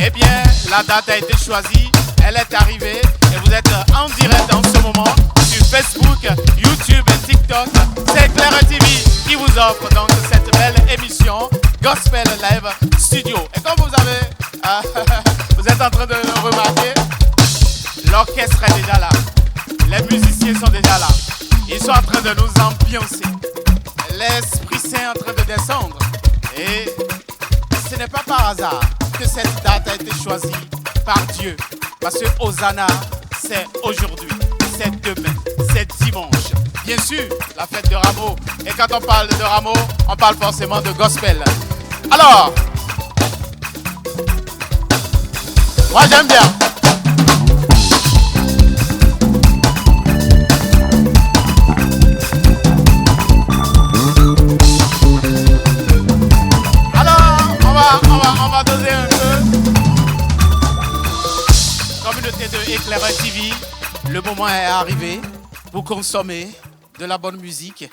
Eh bien, la date a été choisie, elle est arrivée et vous êtes en direct en ce moment sur Facebook, YouTube et TikTok. C'est Éclair TV qui vous offre donc cette belle émission Gospel Live Studio. Et comme vous vous êtes en train de le remarquer, l'orchestre est déjà là, les musiciens sont déjà là, ils sont en train de nous ambiancer. L'Esprit Saint est en train de descendre et ce n'est pas par hasard que cette date a été choisie par Dieu. Parce que Hosanna, c'est aujourd'hui, c'est demain, c'est dimanche. Bien sûr, la fête de Rameau. Et quand on parle de Rameau, on parle forcément de gospel. Alors, moi j'aime bien. On va doser un peu. Communauté de Éclair TV, le moment est arrivé pour consommer de la bonne musique,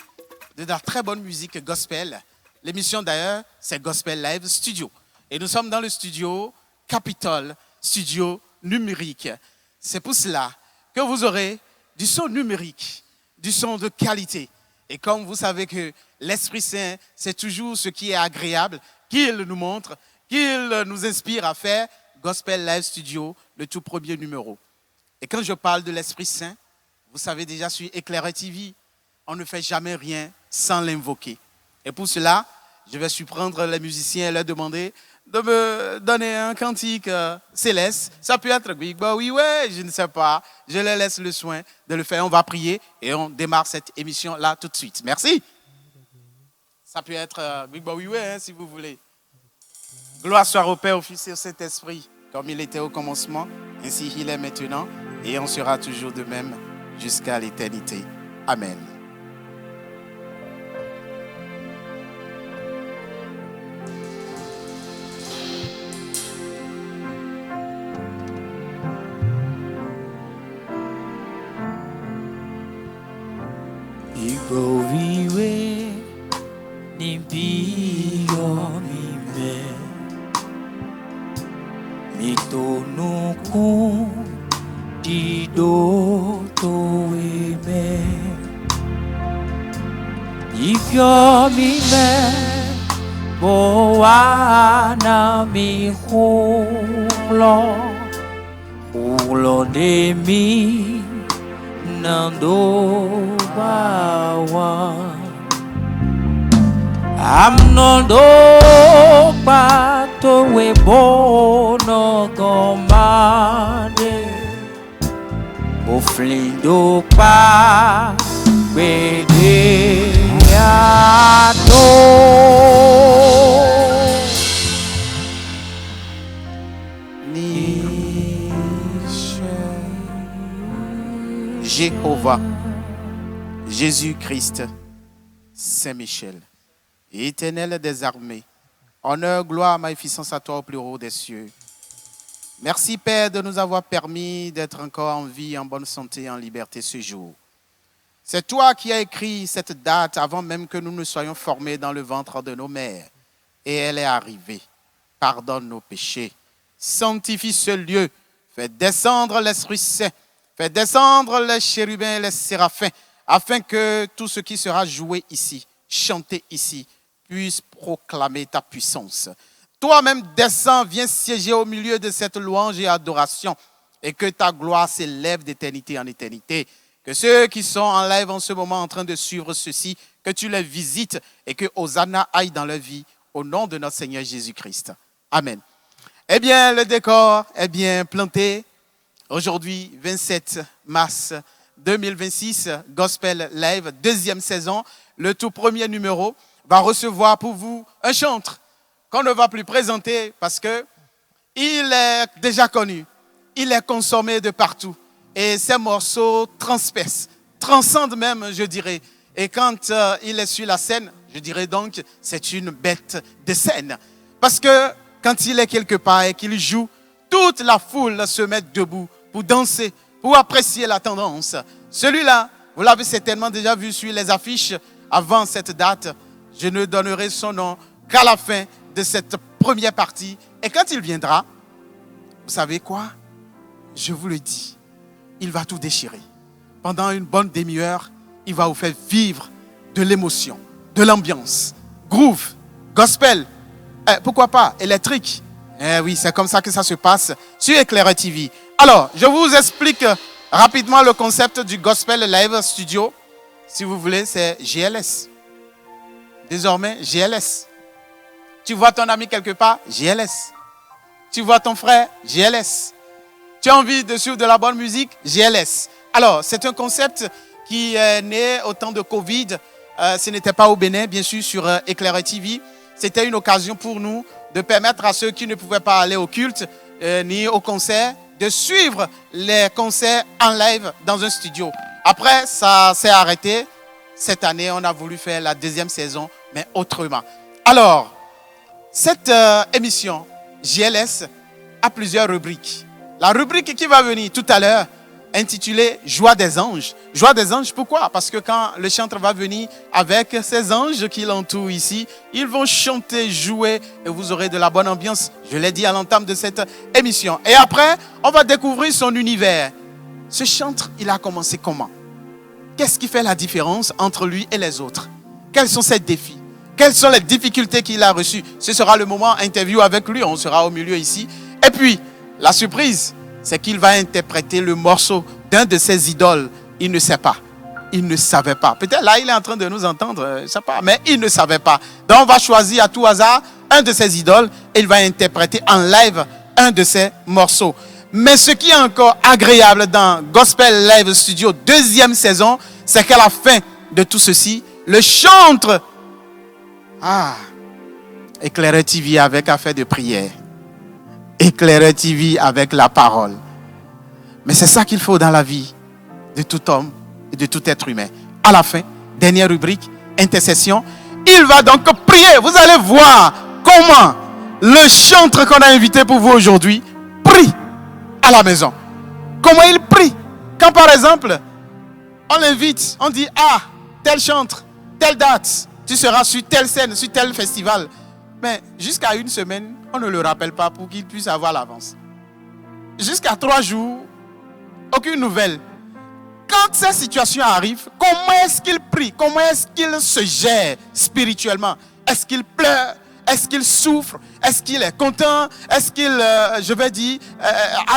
de la très bonne musique gospel. L'émission d'ailleurs, c'est Gospel Live Studio. Et nous sommes dans le studio Capitole, studio numérique. C'est pour cela que vous aurez du son numérique, du son de qualité. Et comme vous savez que l'Esprit Saint, c'est toujours ce qui est agréable, qu'il nous montre, qu'il nous inspire à faire Gospel Live Studio, le tout premier numéro. Et quand je parle de l'Esprit Saint, vous savez déjà sur Éclair TV, on ne fait jamais rien sans l'invoquer. Et pour cela, je vais surprendre les musiciens et leur demander de me donner un cantique céleste. Ça peut être Big Boy, ouais, je ne sais pas. Je les laisse le soin de le faire. On va prier et on démarre cette émission-là tout de suite. Merci. Ça peut être Big Boy, ouais, hein, si vous voulez. Gloire soit au Père, au Fils et au Saint-Esprit, comme il était au commencement, ainsi il est maintenant, et on sera toujours de même jusqu'à l'éternité. Amen. Igoviwe nibiyo mime mitonuku didotoime ifyo mime boana mihulo ulo demi nando bawa amnondo pato webono gomade oflindo pa bedeato Jéhovah, Jésus-Christ, Saint-Michel, Éternel des armées, honneur, gloire, magnificence à toi au plus haut des cieux. Merci Père de nous avoir permis d'être encore en vie, en bonne santé, en liberté ce jour. C'est toi qui as écrit cette date avant même que nous ne soyons formés dans le ventre de nos mères. Et elle est arrivée. Pardonne nos péchés. Sanctifie ce lieu. Fais descendre l'Esprit Saint. Fais descendre les chérubins et les séraphins, afin que tout ce qui sera joué ici, chanté ici, puisse proclamer ta puissance. Toi-même descends, viens siéger au milieu de cette louange et adoration, et que ta gloire s'élève d'éternité en éternité. Que ceux qui sont en live en ce moment en train de suivre ceci, que tu les visites et que Hosanna aille dans leur vie, au nom de notre Seigneur Jésus-Christ. Amen. Eh bien, le décor est bien planté. Aujourd'hui, 27 mars 2026, Gospel Live, deuxième saison, le tout premier numéro, va recevoir pour vous un chantre qu'on ne va plus présenter parce que il est déjà connu, il est consommé de partout et ses morceaux transpercent, transcendent même, je dirais. Et quand il est sur la scène, je dirais donc, c'est une bête de scène. Parce que quand il est quelque part et qu'il joue, toute la foule se met debout pour danser, pour apprécier la tendance. Celui-là, vous l'avez certainement déjà vu sur les affiches avant cette date. Je ne donnerai son nom qu'à la fin de cette première partie. Et quand il viendra, vous savez quoi? Je vous le dis, il va tout déchirer. Pendant une bonne demi-heure, il va vous faire vivre de l'émotion, de l'ambiance, groove, gospel, pourquoi pas, électrique. Eh oui, c'est comme ça que ça se passe sur Éclaireur TV. Alors, je vous explique rapidement le concept du Gospel Live Studio. Si vous voulez, c'est GLS. Désormais, GLS. Tu vois ton ami quelque part, GLS. Tu vois ton frère, GLS. Tu as envie de suivre de la bonne musique, GLS. Alors, c'est un concept qui est né au temps de Covid. Ce n'était pas au Bénin, bien sûr, sur Éclaireur TV. C'était une occasion pour nous de permettre à ceux qui ne pouvaient pas aller au culte ni au concert de suivre les concerts en live dans un studio. Après, ça s'est arrêté. Cette année, on a voulu faire la deuxième saison, mais autrement. Alors, cette émission GLS a plusieurs rubriques. La rubrique qui va venir tout à l'heure, intitulée Joie des anges. Joie des anges, pourquoi? Parce que quand le chanteur va venir avec ces anges qui l'entourent ici, ils vont chanter, jouer et vous aurez de la bonne ambiance. Je l'ai dit à l'entame de cette émission. Et après, on va découvrir son univers. Ce chanteur, il a commencé comment? Qu'est-ce qui fait la différence entre lui et les autres? Quels sont ses défis? Quelles sont les difficultés qu'il a reçues? Ce sera le moment interview avec lui. On sera au milieu ici. Et puis, la surprise, c'est qu'il va interpréter le morceau d'un de ses idoles. Il ne sait pas. Il ne savait pas. Peut-être là, il est en train de nous entendre, je ne sais pas, mais il ne savait pas. Donc, on va choisir à tout hasard un de ses idoles et il va interpréter en live un de ses morceaux. Mais ce qui est encore agréable dans Gospel Live Studio, deuxième saison, c'est qu'à la fin de tout ceci, le chantre, Éclaireur TV avec affaire de prière. Éclaireur TV avec la parole. Mais c'est ça qu'il faut dans la vie de tout homme et de tout être humain. À la fin, dernière rubrique, intercession. Il va donc prier. Vous allez voir comment le chantre qu'on a invité pour vous aujourd'hui prie à la maison. Comment il prie. Quand par exemple, on l'invite, on dit, tel chantre, telle date, tu seras sur telle scène, sur tel festival. Mais jusqu'à une semaine, on ne le rappelle pas pour qu'il puisse avoir l'avance. Jusqu'à 3 jours, aucune nouvelle. Quand ces situations arrivent, comment est-ce qu'il prie? Comment est-ce qu'il se gère spirituellement? Est-ce qu'il pleure? Est-ce qu'il souffre? Est-ce qu'il est content? Est-ce qu'il, a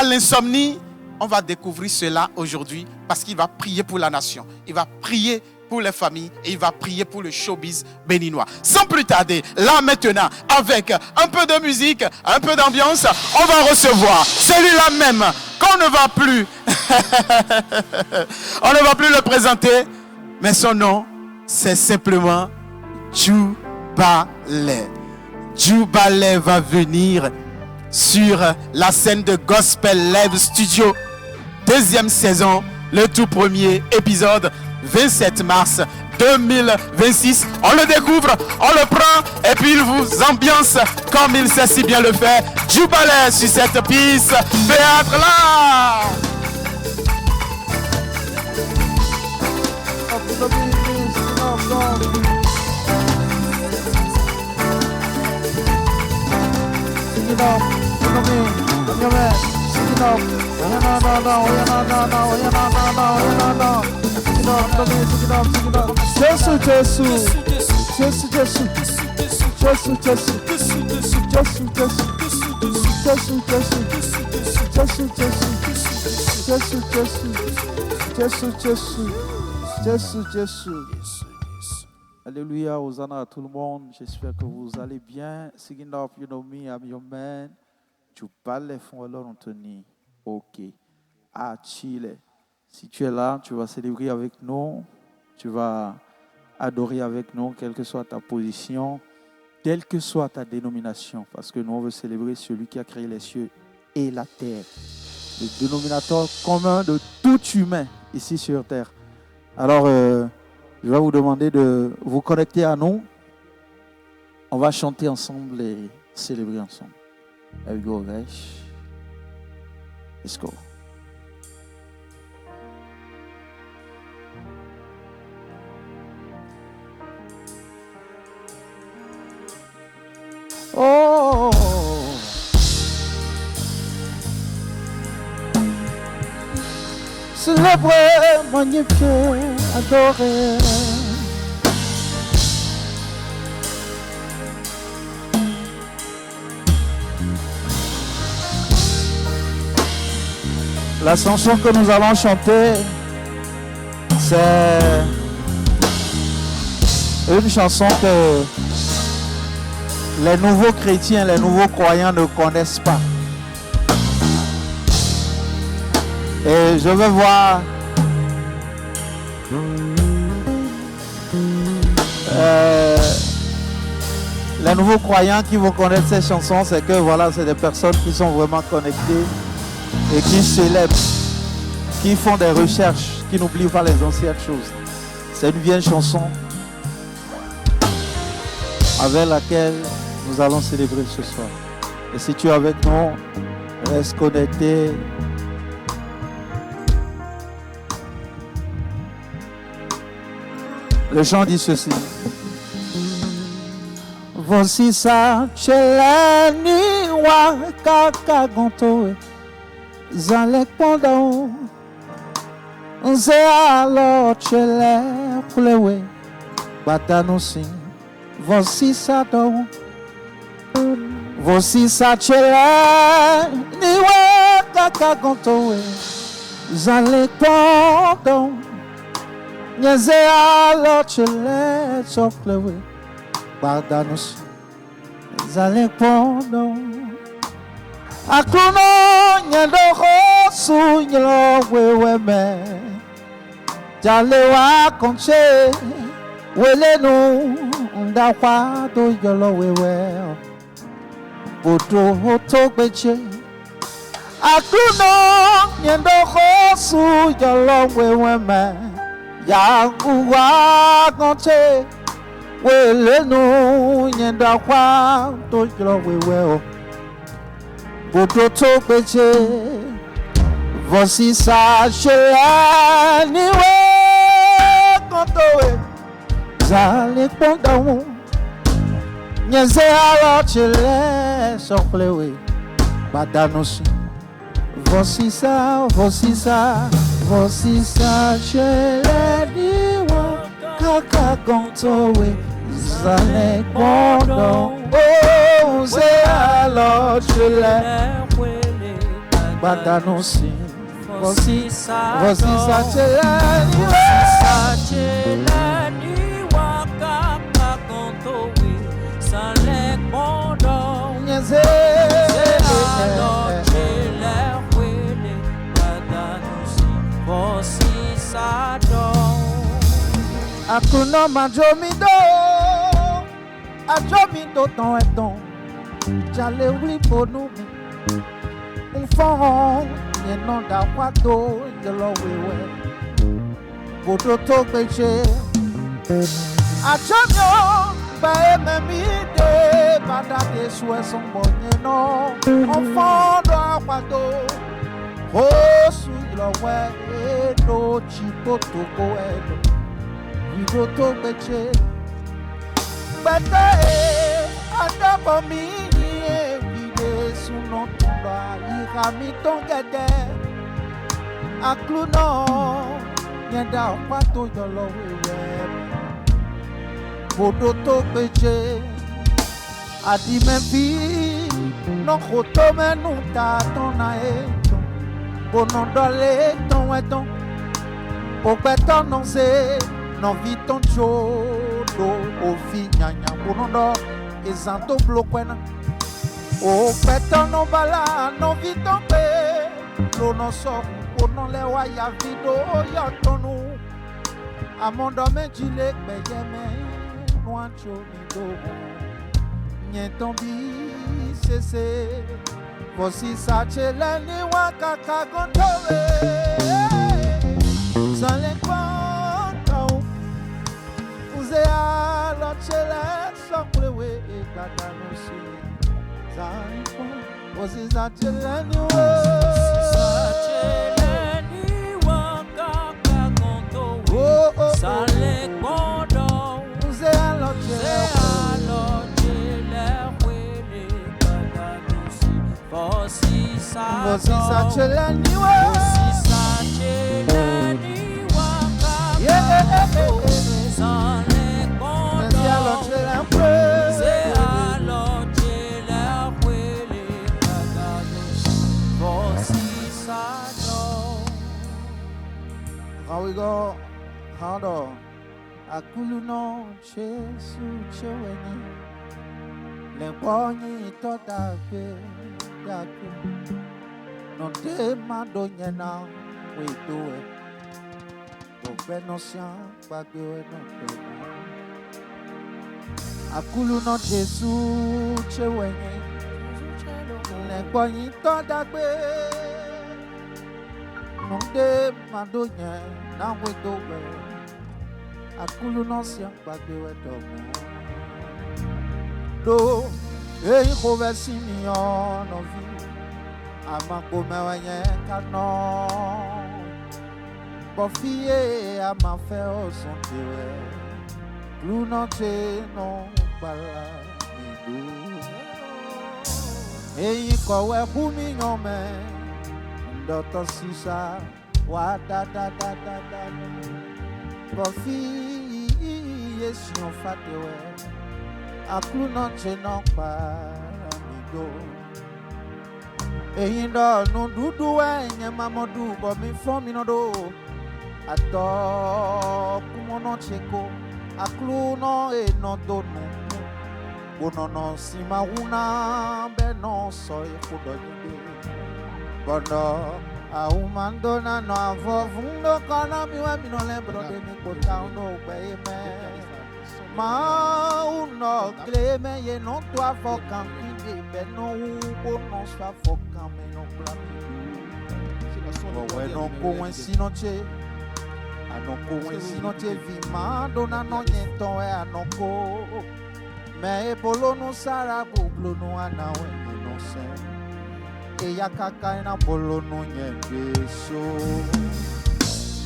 l'insomnie? On va découvrir cela aujourd'hui parce qu'il va prier pour la nation. Il va prier pour les familles et il va prier pour le showbiz béninois. Sans plus tarder, là maintenant, avec un peu de musique, un peu d'ambiance, on va recevoir celui-là même qu'on ne va plus, on ne va plus le présenter, mais son nom, c'est simplement Djoubaley. Djoubaley va venir sur la scène de Gospel Live Studio, deuxième saison, le tout premier épisode, 27 mars 2026. On le découvre, on le prend et puis il vous ambiance comme il sait si bien le faire. Djoubaley sur cette piste théâtre là. Alléluia, Hosanna à tout le monde. J'espère que vous allez bien. Singing up, you know me, I'm your man. Djoubaley font alors Anthony. Ok. À Chile. Si tu es là, tu vas célébrer avec nous. Tu vas adorer avec nous, quelle que soit ta position, quelle que soit ta dénomination. Parce que nous, on veut célébrer celui qui a créé les cieux et la terre. Le dénominateur commun de tout humain ici sur terre. Alors, je vais vous demander de vous connecter à nous. On va chanter ensemble et célébrer ensemble. Here we go, guys. Let's go. Oh, célébrer, magnifier, adorer. La chanson que nous allons chanter, c'est une chanson que les nouveaux chrétiens, les nouveaux croyants ne connaissent pas. Et je veux voir les nouveaux croyants qui vont connaître ces chansons, c'est que voilà, c'est des personnes qui sont vraiment connectées et qui célèbrent, qui font des recherches, qui n'oublient pas les anciennes choses. C'est une vieille chanson avec laquelle nous allons célébrer ce soir. Et si tu es avec nous, reste connecté. Le chant dit ceci. Voici ça, chelani wa kakagonto, zalek pendant, ze alors chele plewe, batanosi. Voici ça donc, voici ça chelani wa kakagonto, zalek pendant. Nyeze alors chele choklewe, pardonne-nous, zale pondo. Akuno nyendo su nyelo wewe me, jale wa konche, wele no ndakwa do yolo wewe, bodo hoto beche. Akuno nyendo su yolo wewe me. Yaguwa konche wele no nyenda kwa to jlo wewe bodo to peche voici ça chez ni we konto we zale pondon nyeze ala chele soklewe badanosi voici ça Voici ça, je l'ai dit, kaka gontowe, zale kondo. Oh, c'est alors je l'ai, badanosi. Voici ça, je l'ai dit, kaka gontowe, zale kondo. C'est alors je l'ai. Voici ça donc. Akuno majomido, ajomido ton et ton. J'allais oui pour nous. Enfant, y non d'aquado, de l'oué. Bodo to peche. Ajomio, bae memide, badate souhait son bonne non. Enfant d'aquado. Oh, sweet love, no chipo to go edo. We go to beche. But adabo mi we de suno tumba. Ikami tongede. Akluno nyenda pato yolo wewe. Bodo to beche. Adi mempi no koto menuta tonae. Bonon dole ton eton, au béton non c'est, non vit ton chodo, au fi nyanya, bonon do, et zanto bloquena, au béton non bala, non vit ton pe, l'eau non sort, bonon le waya vido, yotonou, à mon domaine gilet, beyeme, noan chonido, nyen ton bi, c'est. Voici ça, chelani wakaka gontowe. Zale kwanto. Uze alo chele soklewe e katanosi. Zale kwanto. Voici ça, chelani wakaka gontowe. Zale kwanto. Uze alo chele. Voici ça, chelani, voici ça, How we go? How do? Akulu no chesu cheweni. Lemponi toda pe daku. No te mando nyena we do it. Bobe no sian bagbe we no do. Akulu no chesu cheweni. Lemponi toda pe. No te mando nyena we do it. Akulu no sian bagbe we do. Do ei conversi mio no vi ama come wanyen kano bofie ama fe o son tiwe lu no te no bala mi do ei ko we bu mi no me ndoto sisa wa da bofie yes no fatewe Akulu no cheno paramigo. Eyindo no dudu enye mamodu bo mi fomi no do. Ato kumono cheko. Akulu no e no do no. Bono no sima una be no soy kudo jide. Bono a umando na no avovundo kana mi wa mi no lembro de mi kota no be me. Ma uno creme ye non tua focan quindi be no ubo non sfa focan me non plami o no coinci no che a no coinci no che vi mando na no niento e a no co me polo no sara bublo no ana we no se e ya kaka na polo no niente so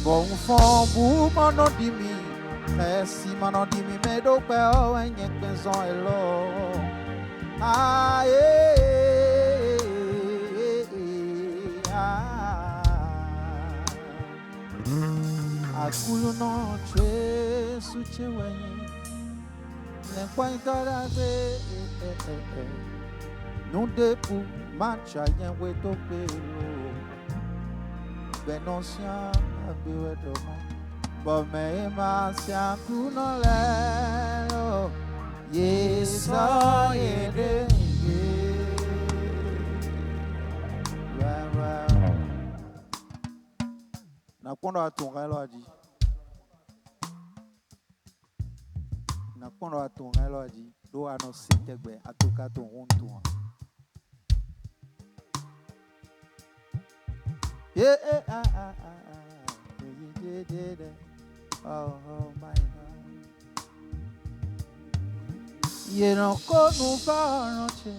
bon fond bu mono di mi Merci, mano di mi me do pe o enye kwenzon elo. Ah, Akulu no che su che wenye. Ne kwa intara be. Non de pou mancha yen we do pe lo. Benosian abewe do mo. But me masia kuno lelo yeso yede na kondo atunga lo adi na kondo atunga lo adi do ano sitegbe atoka to huntu Oh my God. You know, go no far noche.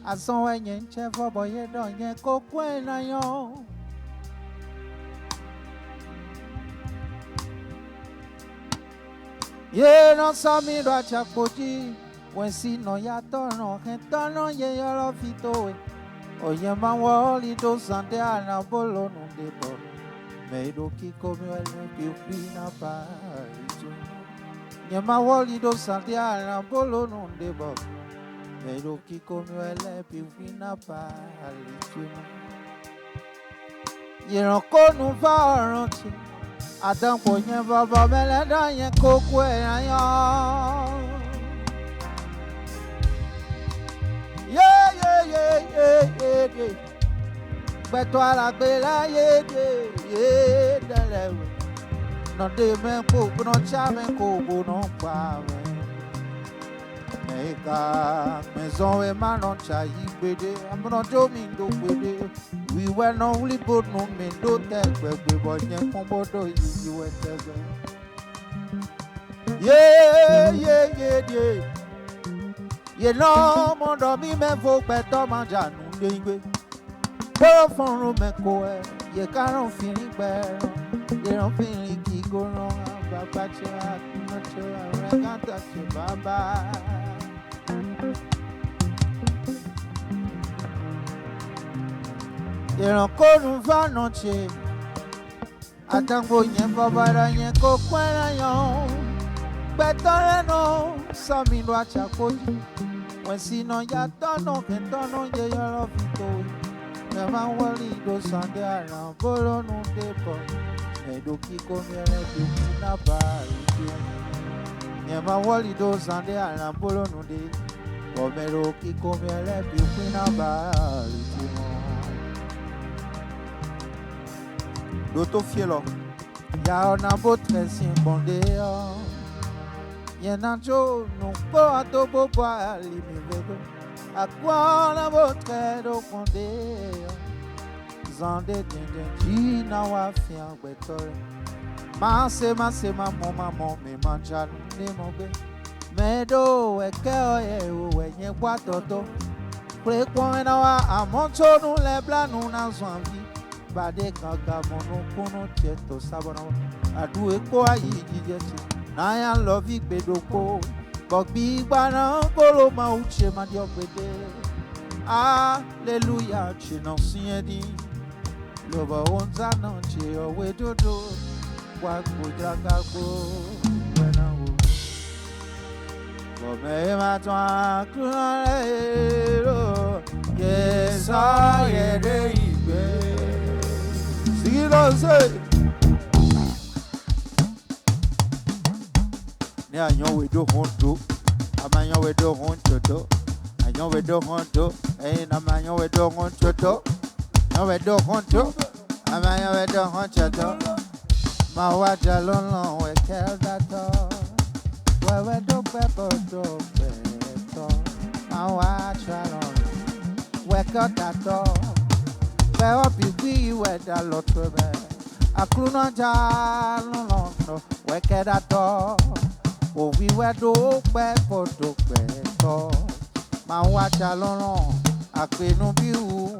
As on when you chef for boy, you don't get coke when I know. You know, some me do a chapoji. When see no ya tono, can tono ye your love it away. Oh, ye man, wall do Sunday and a bolo no de bo. Medo kiko mi wele piupina parijo. Nyama wali do santiana bolo nonde bo. Medo kiko mi wele piupina parijo. Yero konu va oranti. Adam ponye baba mele danye kokwe ayo. Yeah. Beto ala bela ye dale. No de men ko no chame ko no pa me. Meka maison e manon cha ibede. Amno do min do bede. We were no only both no men do take we bo yen kombodo yi we tebe. Yeah. Ye no mo do mi me fo beto manja nu de Fon romeko ye karon fini gbero ye ron fini ki go ron baba chira no chira regata che baba ye ron ko nu va noche Atango nyen babara nyen kokwena yon. Betore no samino achakoji. When sino ya tono kentono ye yoro vito. Never worry do sande around bolo no depo. Edo kiko mere bukina bari. Never worry do sande around bolo no de. Omero kiko mere bukina bari. Doto fielo. Ya ona botre sin bondeo. Yenanjo no po adobo pa limivedo. Aquana botre do bondeo. Zande dende na wa fian betore. Mase mamon me manja ne mobe. Medo eke oye wenye watoto. Pre kwa na wa amonto no lebla no na zwanvi. Bade kaka mono kono tieto sabona adu eko ayi jijeti na ya love gbedoko bogbi gbana kolo ma uche ma di ogbede hallelujah chino siedi loba onza no che owe dodo wa kujaga go wena wo bome ma twa kunero yes I de igbe say ne anyo we do honto amanyo we do honto do anyo we do honto na manyo we do honto do no we do honto amanyo we do honto do ma wa jalon we kel that we do pepper do ma wa jalon we cut that Bewa pipi weda lotrebe Akluna jalo no Weke da to Ovi wedo pepo do peto Ma wacha lono Akwenu biu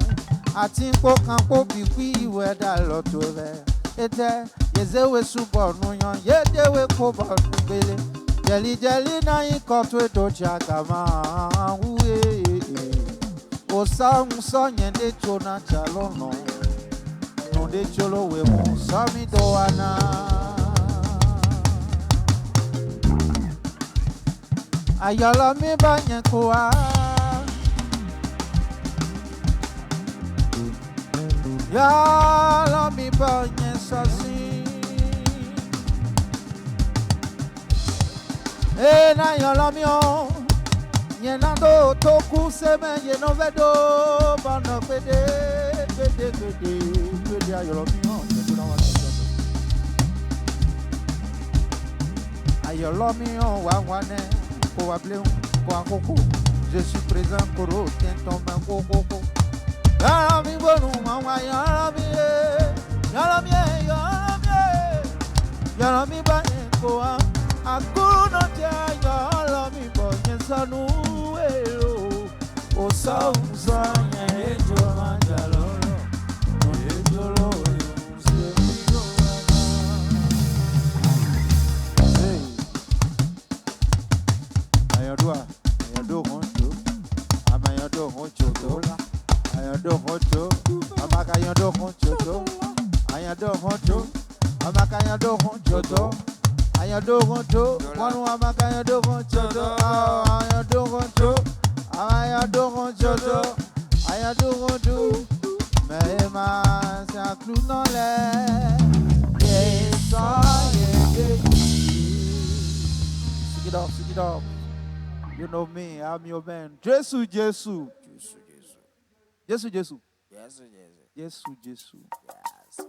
Atinko kampo pipi weda lotrebe Ete yezewe subo nuyon Yedewe koba nubele Jeli na yikotwe do jagama Uwe Osa muso nyende chona chalono Nonde cholo we musa mi doana Ayala mi banye kwa Yala mi banye sasi Na yala mi o Yenando toku seme yenovedo bana pede ayolomio ayolomio wawane ko wableu ko akoko je suis présent koro tenton man kokoko yarami bonu mama yarami ba ko akuno ja yarami bonye sanu Osa usanya ejo manjalolo ejolo usemido ayado honto amayado honcho dola ayado honto amakayado honcho do ayado honto amakayado honcho do ayado honto wanu amakayado honcho do ayado honto Ayadoro jojo, ayadoro do, mais ma sa clou dans l'air. Yes, Stick it up. You know me, I'm your man. Jesus. Yes.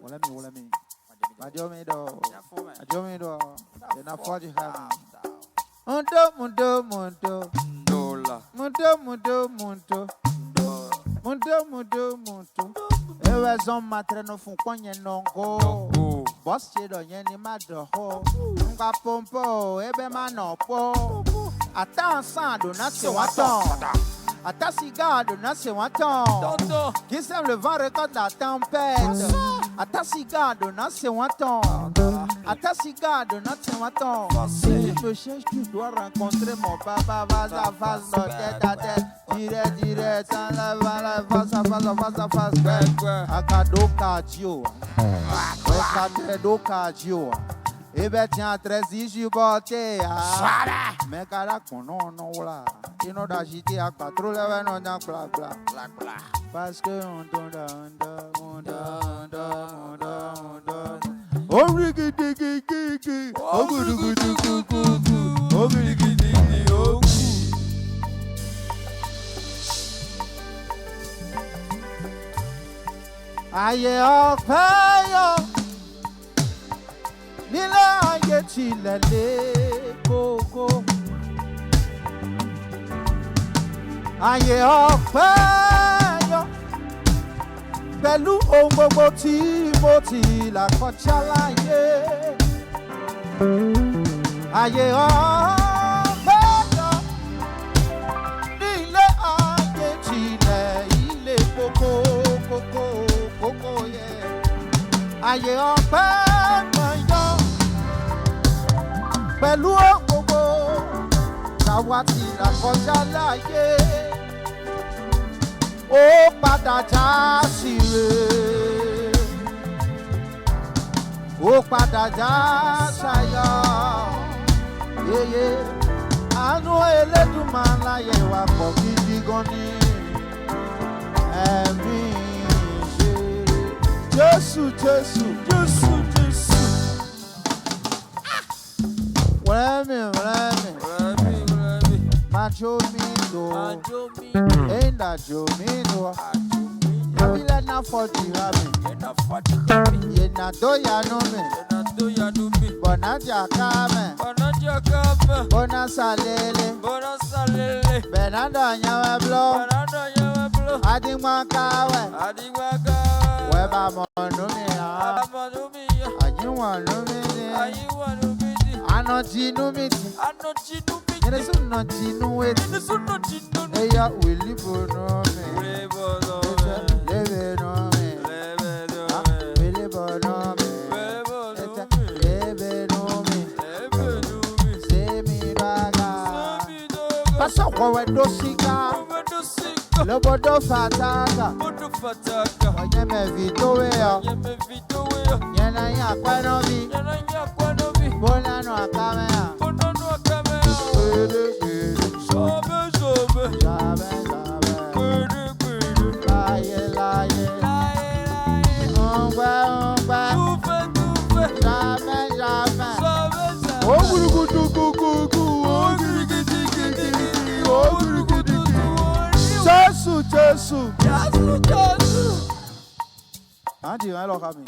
What I mean. Ajomedo. Then I fought you have. Mundo. Ewe zon matre no fun kwenye nongo Boss chedo yeni madoho Nga pompo ebe manopo Ata ansando na se waton Ata cigare na se waton Qui sème le vent récolte la tempête Ata cigare na se waton Ata cigare na se waton Si tu me cherches tu dois rencontrer mon papa Vas à face de tête à tête Direct, en live, face à face, Akado cardio. Akado cardio. Et ben tiens, 13 jours porté. Mais cara non là. Il nous d'agiter à 4 level non dans bla. Parce que on donne. Oh rigidigi. Oh gudu. Oh rigidigi. Oh. Aye okayo. Nila aye chilele koko. Aye okayo. Pẹ̀lú ohun gbogbo tí mo ti là kọjá láyé. Ayé ọ̀pẹ̀yọ nílé ayé tilẹ̀ ilé kókó yẹ. Ayé ọ̀pẹ̀yọ pẹ̀lú ohun gbogbo táwa ti là kọjá láyé. Ó padà já síre. Ó padà já sáyọ̀. Yeye, àánú Elédùmarè wa pọ̀ gidi gan ni. Ẹ̀mí ṣe Jésù. Wẹ́rẹ́mì. Macho mi do. Enda jo mi do. Yabile na fọ́ọ̀tì ra mi. Yena do yanu mi. Bona jaka me. Bona salele. Benada nyawe blo. Adingwa kawe. Weba monu mi ya. Ajiwa numi ni. Anoti numi ti. Yene sunoti nuwe ti. Eya wili bono me. Leve no me. Wili bono me. Pasa kwa dosika, lobodo fataka, onyeme vitoweyo, nyena ya kwanobi, bona no akamea, laye, ongwe, jamais, Jésù. Andi alors ami.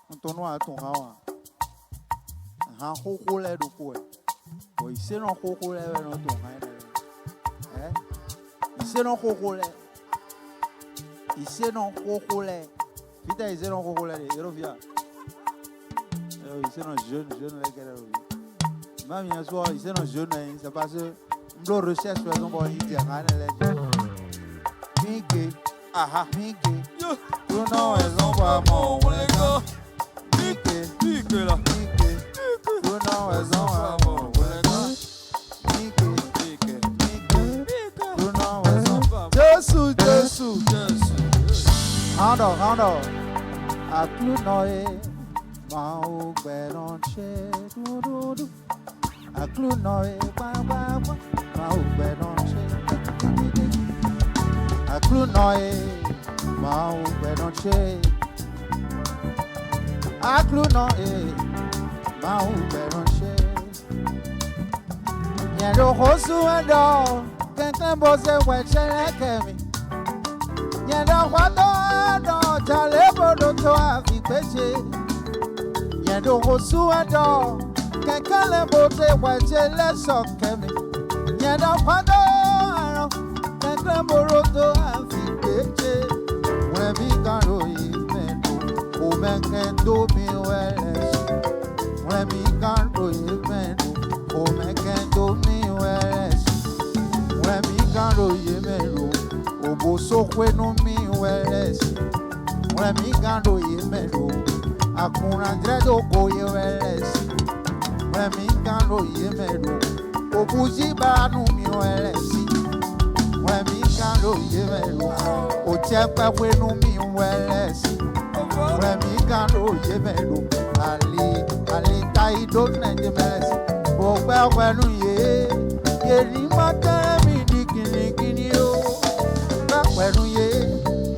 Ntono atonga wa. Ha koko le do ko e. O ise no koko le no tonga e. Ise no koko le. Vita ise no koko le, Yerovia. Ise no jeune le kere o. Mami en soi, ise no jeune, c'est parce que ndo recherche par exemple on dit rien le. Mike, tu know es un bon moulego. Mike, tu know es un bon moulego. Mike, tu know es un bon. Jésus. Ando. A clou noé, ma ou beronche, du. A clou noé, ma ou beronche. A clou noé, ma ou beronche. A clou noé, ma ou beronche. Yendo rosu endo, quelqu'un bose wechele kemi. Yendo wado, jale bodo to afipeche. Yendo rosu endo, quelqu'un le bose wechele sokemi. Yendo wado. Moroto afipeche, when we can do it, o men can do me well. When we can do it, o men can do me well. When we can do it, o boso no me well. When we can do it, akuna dredo go well. When we can do it, o buji ba no me well. Remi Kando Yemelo, Ochepa Wenu Mi Welesi, Remi Kando Yemelo, Ali Taido Nendemelesi, Bogba Wenu Ye, Yeri Matemi Dikini Yo, Wenu Ye,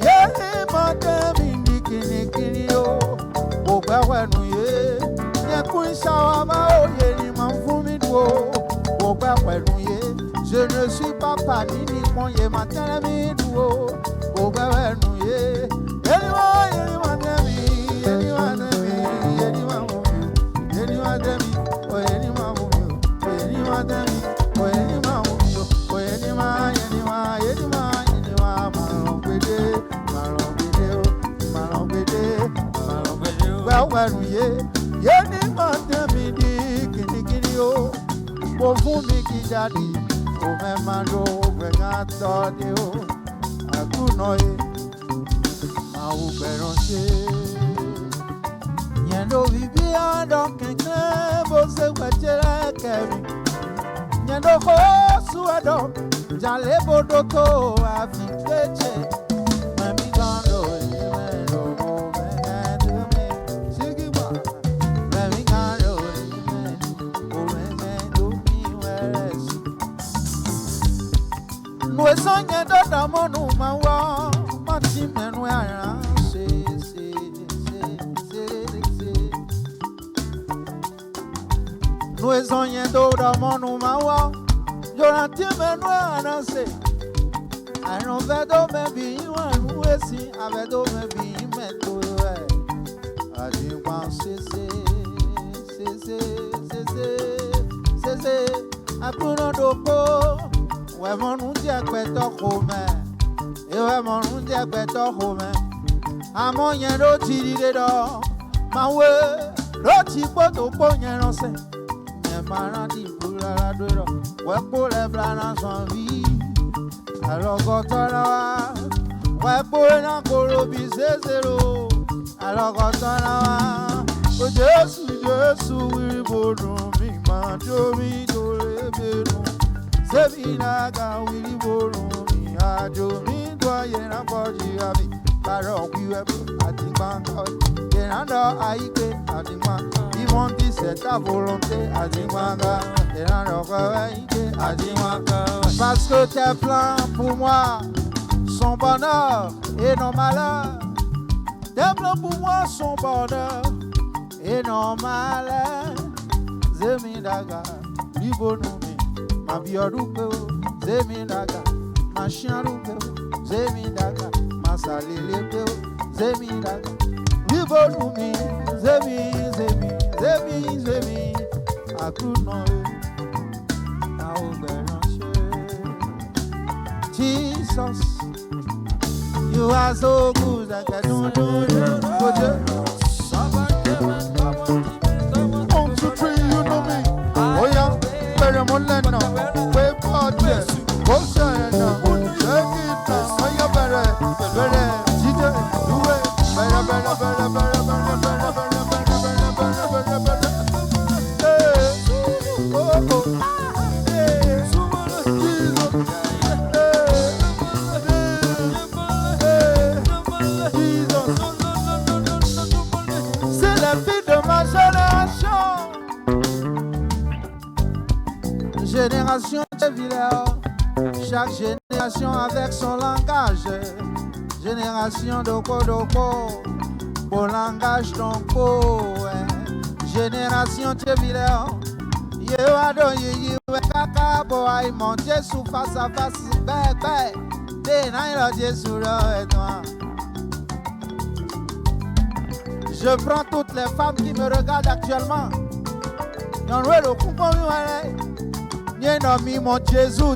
Yeri Matemi Dikini Yo, Bogba Wenu Ye, Yakun Shawama O Yeri Manfumi Do, Bogba Wenu Ye. Je ne suis pas parti ni mon yé matin mi duo au bavenu yé anyone o memando vengato dio akunoye au peronche nyendo vivia donc que você watela kemi nyendo ko suado jale bodoto afikeche mami gando nyendo mo menado me sigiba mami gando o menado mi weres no sonye do da monu mawa mati menu ara se no sonye do da monu mawa yo ranti menu ara se aron vedo me bi wan wesi avedo me bi meto e adi wan se apuno doko we monu di agbeto kome e we monu di agbeto kome amon yen ro ti dide do mawe ro ti poto po yen ro se me mara di pura do ro we po le blana son vi alogo tora we po na koro bi zero alogo tora o Jesu we bodun mi ma jo mi do le benu Sevinaga wili borumi ajo mi doyena boji abi baro wiwe atimanga yenando aike atimanga ils dit c'est ta volonté atimanga yenando aike atimanga parce que tes plans pour moi sont bonheur et non malheur tes plans pour moi sont bonheur et non malheur Zeminaga libonumi Abiorupe, Zeminaga, Masharupe, Zeminaga, Masalilebe, Zeminaga, Libolumi, Zemi, Akuno, Jesus, you are so good, I can do it. 1, 2, 3, you know me. Oh yeah. Molena, we party, go shine, shake it, I better, DJ, do it, c'est la vie de ma génération. Génération de Villers, chaque génération avec son langage. Génération de Kodoko, pour langage d'Onko. Génération de Villers, Yewado Yeyi Kaka Boy, mon Dieu sous face à face, bébé. Dénaïla Dieu sous et toi. Je prends toutes les femmes qui me regardent actuellement. Dans le concours, mon Jésus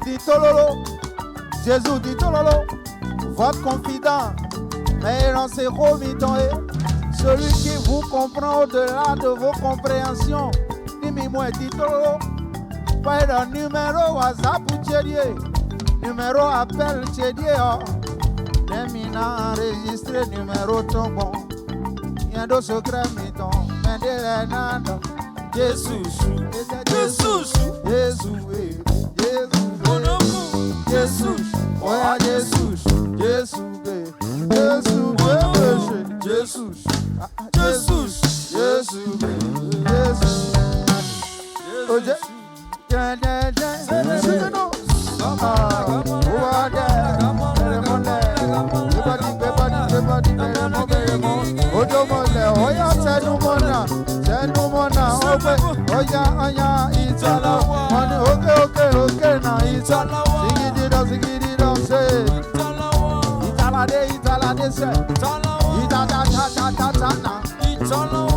dit Tololo, votre confident, mais on s'est remis celui qui vous comprend au-delà de vos compréhensions. Dis-moi, dit Tololo, pas le numéro WhatsApp ou Tchédié, numéro appel Tchédié, Nemina enregistré numéro tombon, y'a de secret miton, mais de l'enando. Jesus, Jesus, oya Jesus, Jesus, Jesus, Jesus, Jesus, Jesus, Jesus. Oje, oya tenumona, oya itala, okay na itala, zigidida say, itala de say, itata na,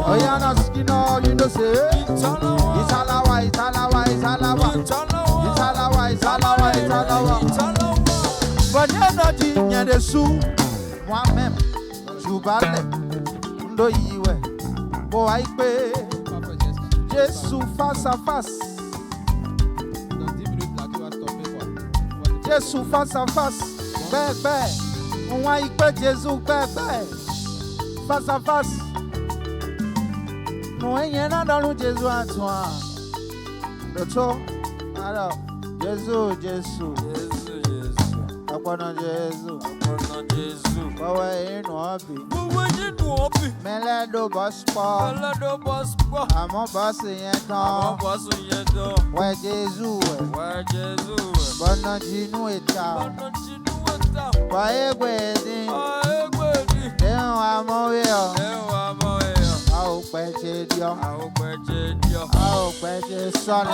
oya na skino you know say, italawa, but energy nye de sou, moi-même, joubalè, ndo yiwe, bo aïkpe, Jésus face à face. Jésus face à face, bébé, on aïkpe Jésus bébé, face à face. Nous ayons dans le Jésus à toi. Le tout, alors, Jésus. Apona Jésus. Wawe inuapi. Meledo bospa. Amon basi yeton. Ouais Jésus. Bona jinu eta. Wae gwedi. Deo amoyo. Ao peche dio. Ao peche sone.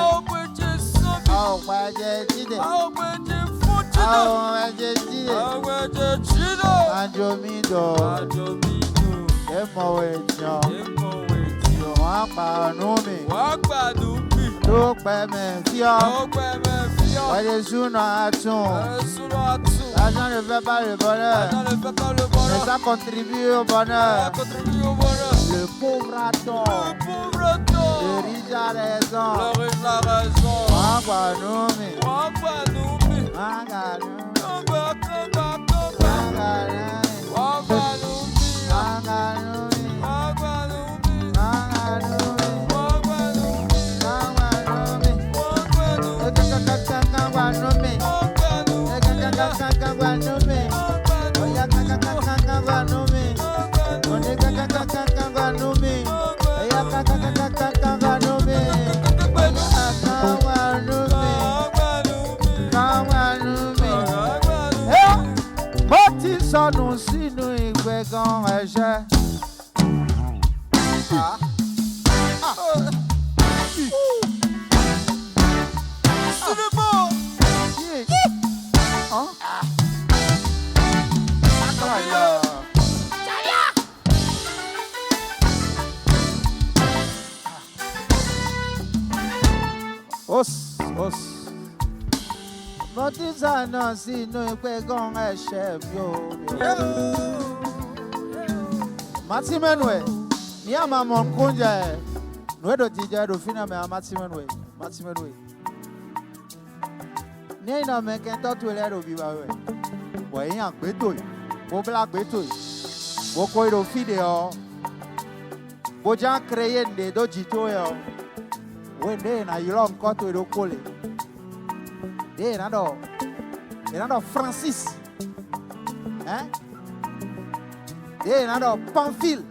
Ao peche jide. Andromido, Emo Wenyo, Wapa Numi, Dokpe Mefio, Wade Suno Atum, l'argent ne fait pas le bonheur, mais ça contribue au bonheur. Le pauvre attend, le riche a raison, Wapa Numi, nous si nous y quand j'ai os Motizana si nous pegons un chef yo. Matimenwe, ni ama monkunja nous do tija do fina me matimenwe. Ni na me kento to le do biwa we. Bo yan gbeto yi, bo black gbeto yi. Bo ko do video. Bo jan créer de do jito yo. Wende na yilo nkoto do kole. Nado Francis, hein? Nado Pamphile,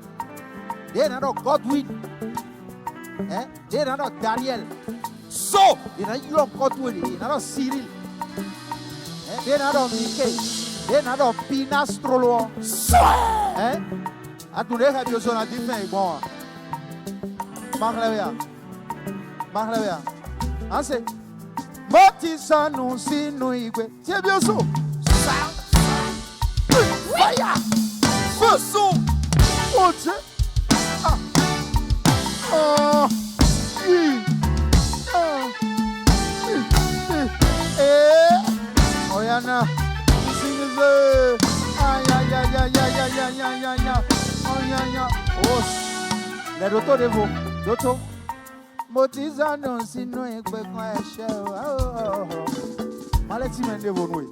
nado Godwin, hein? Nado Daniel, so, nado Cyril, nado Mickey, nado Pinastrolo, so, hein? A tous les radios sont à différents bon. Marlevia, c'est Motisa non si no igwe. C'est bien ça. Fire. Façon. Oh Dieu. Oyana. Sing-le. Aïe. Oh. Les dotos de vous. Dotos. Motiza non si no ekwe kwa eshe maleti mende bonwe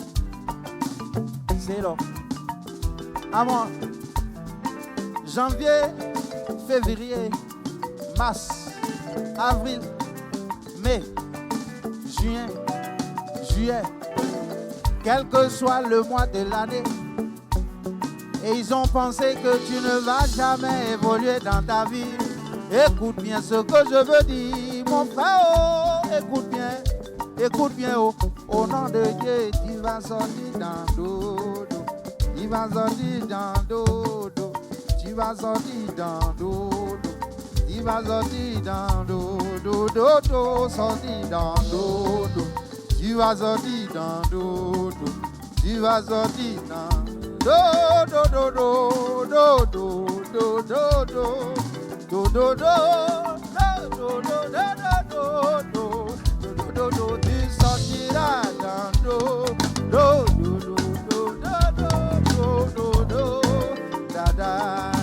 c'est là avant janvier février mars avril mai juin juillet quel que soit le mois de l'année. Et ils ont pensé que tu ne vas jamais évoluer dans ta vie. Écoute bien ce que je veux dire, mon frère, oh, écoute bien, oh, au nom de Dieu, tu vas sortir dans dodo, tu vas sortir dans dodo, tu vas sortir dans dodo, tu vas sortir dans dodo, dodo, sortir dans dodo, tu vas sortir dans dodo, tu vas sortir dans dodo, dodo, dodo, dodo, dodo. Do do do do do do do do do, tu sortiras dans do do do do do do do da da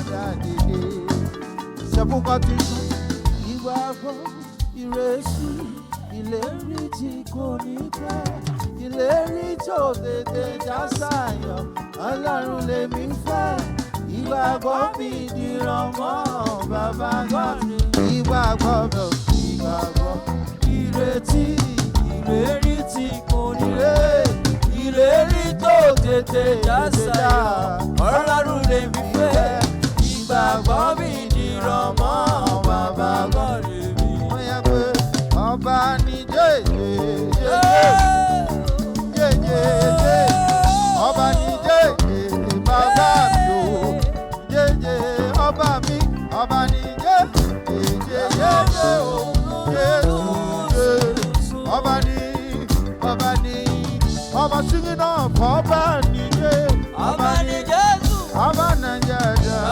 da di. C'est pourquoi tu chantes. Il va voir, il réussit, il hérite conique, il hérite au déjà ça. Allah nous les mi fait. Ìwà gbọ́bí dìrọ̀mọ́ bàbá gbọ́bí. Ìwà gbọ́bí ìrètí ìlérí tí kò nílé. Ìlérí tó tètè jásà Ọlọ́run lè mí fẹ́. Ìwà gbọ́bí dìrọ̀mọ́ bàbá gbọ́bí. Wọ́n yẹ pé ọba ní jẹ́jẹ́ ọba ní jẹ́jẹ́ bàbá mi o. Ọba mi, ọba ni jẹ́ o, ọba ni, ọba singing náà fọ́ ọba ni jẹ́, ọba ni Jésù, ọba náà jẹ́,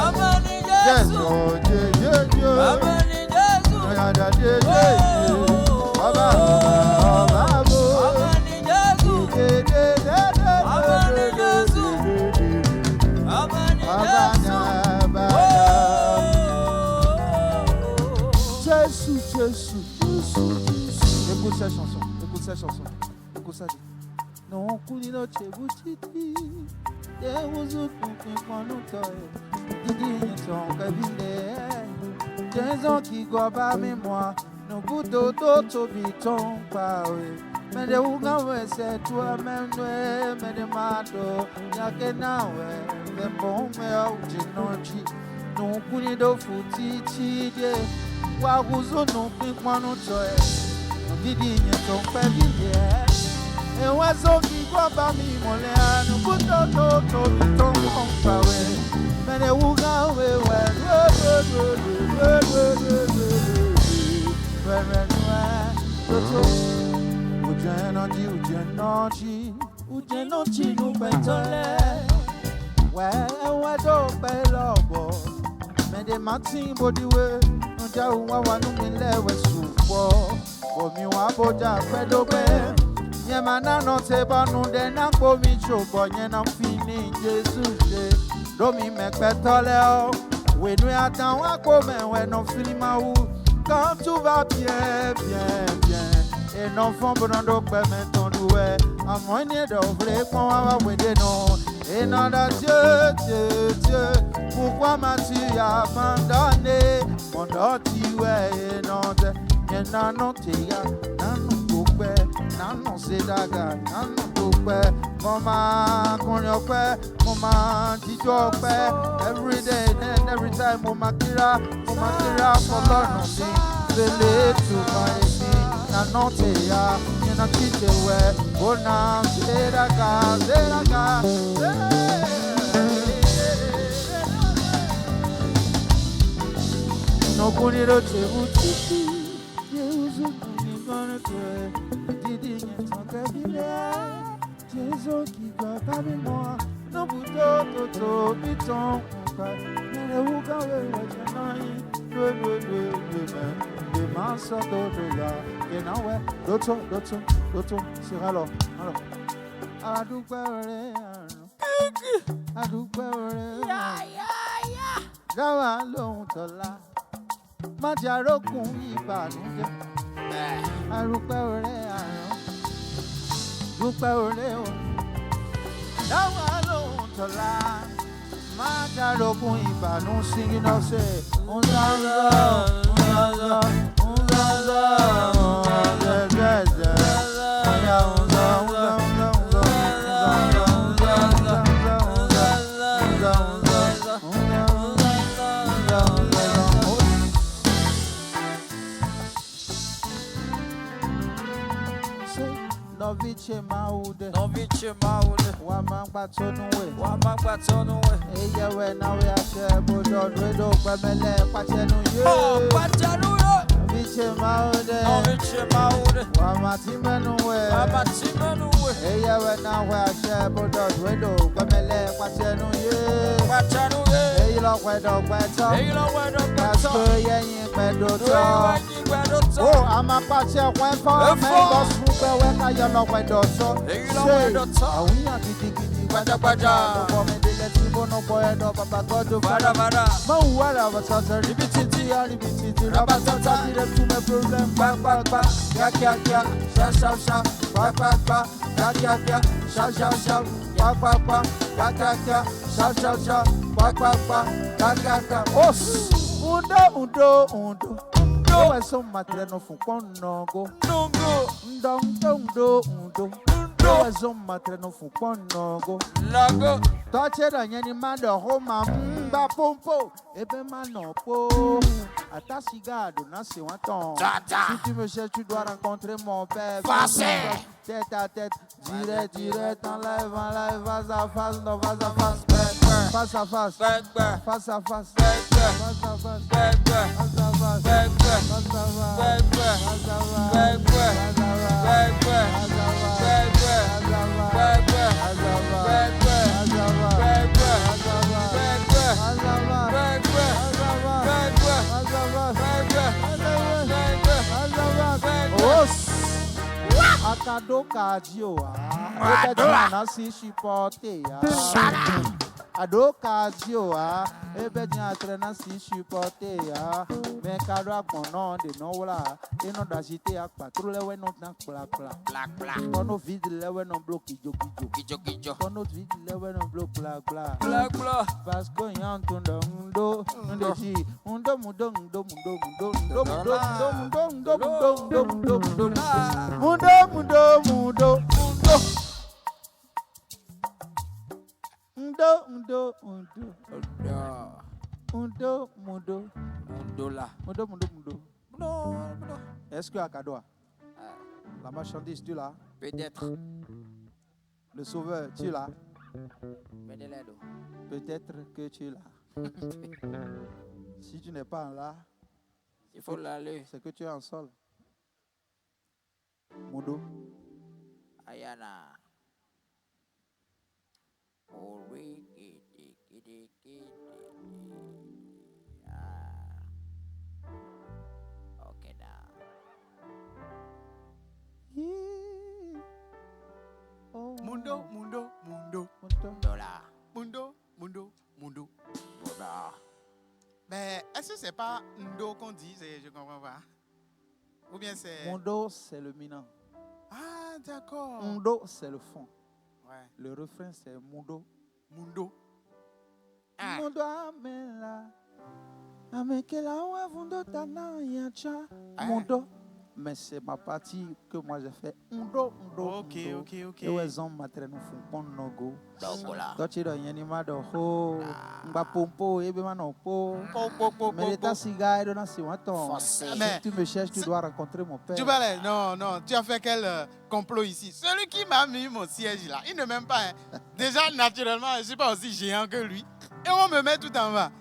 ọba ni Jésù, ọba ni Jésù, ọba ni Jésù, ọba ni Jésù, ọba ni Jésù. Jésus. Écoute cette chanson, écoute ça. Non, kuni no chebutiti, yehuzu kuki kwanutoe, didi nyeton kabile, jenzon ki goba mémoire, no buto to biton pawe, mais de ougawe c'est toi-même, mais de mato, yake nawe, de bon me au jinochi, non kuni do futiti de. Waguzo no pikwano choe Didi nyeto pebile E wazo kikwa bami mole anu Kuto to bito mpawe Mene uga wewe Ujenochi nupetole Wewe do pelobo Mende matin bodiwe Nja uwa wanu milewe supo Omi wa boja pedobe Nye manano teba nunde na komi chobo Nye na mfini Jesu Domi mekpetole o Wenu atan wako menwe no filima ou Quand tout va bien Et non font bonando kwe meton doué A moine d'ouvre kon wa wede non Et non da Dieu Pourquoi m'as-tu abandonné Mon dotiwe et non de Nano teya, nano tukwe Nano sedaga, nano tukwe Mama konyokwe, mama tijokwe Every day and every time Mama kira for God no me Vele to my me Nano teya, nana tijewe Bona sedaga No kuniro chebuti Yesu kuni gonna kwe Didi nyetonke bile Jesu ki kwa babi moi No buto to biton kwa Nene uka wewe janai Dwe De mansa do ya Kenawe Doto Sira lo Adukwe ore Adukwe ore Dawa lohun tola Májàrókùn ìbànújẹ́ arúpẹ́ ọ̀rẹ́ àrán dúpẹ́ ọ̀rẹ́ o dáwà lóhùn tọ́lá májàrókùn ìbànújẹ́ singing up say viche maude. No viche maude. Wamangba tonuwe. Wamangba tonuwe. Eye we na we ashe bodon we do kwemele pachenu ye. Oh, pachenu ye. Viche maude. No viche maude. Wamatimenuwe. Wamatimenuwe. Eye we na we ashe bodon we do kwemele pachenu ye. Pachenu ye. Eye lo kwe do kweto. Eye lo kwe do kweto. Paske yin kwe do to. Oh, ama pache kwe fo. Mendo supe we ka yo lo kwe do so. Eye lo kwe do to. Awinya gidi Baja baja. No komedele tibo no boy do baba godo Vada vada. Ma wala batata ribititi ya ribititi rabatata dire tu me problem Ba ba ba. Ya ya ya. Sha sha sha. Ba ba ba. Ya ya ya. Sha sha sha. Ba ba ba. Ya ya ya. Sha sha sha. Ba ba ba. Ya ya ya. Os undo no eso matre no fu konogo Nungu. undo no eso matre no fu konogo Lago. Touche da nyani mando homa mba pompo ebe mano po ata cigado na se waton. Si tu me cherches tu dois rencontrer mon père. Tête à tête, direct, en live, face à face, non face à face, face à face, face à face, face à Akado kadio ebe jana si chipote ya ado kadio ebe jana trena si chipote ya me kado akpono de no wala eno dajite akpatro lewe no tan kla kono vide lewe no block kijo kono vide lewe no block kla parce que yan tondo ndo ndeji ndo mudo Est-ce que Akadoa, la marchandise, tu l'as? Peut-être. Le sauveur, tu l'as? Peut-être que tu l'as. Si tu n'es pas là, Il faut l'aller. c'est que tu es en sol. Mudo. Ayana. Okay now. Mundo. Dollar. Mundo. Dollar. Mais est-ce que c'est pas Ndo qu'on dit? Je comprends pas. Ou bien c'est... Mundo, c'est le minant. Ah, d'accord. Mundo, c'est le fond. Ouais. Le refrain, c'est Mundo. Ah. Mundo amela. Amekela wa vundo tana yacha. Mundo. Mais c'est ma partie que moi j'ai fait. Mundo. Ok. Et ouais, zon matre no fun pon no go. Dogola. Dochi do yeni ma do ho. Mba pompo ebe ma no po. Mais l'état cigare na si waton. Si tu me cherches, tu dois rencontrer mon père. Tu vas non, tu as fait quel complot ici? Celui qui m'a mis mon siège là, il ne m'aime pas. Hein. Déjà, naturellement, je ne suis pas aussi géant que lui. Et on me met tout en bas.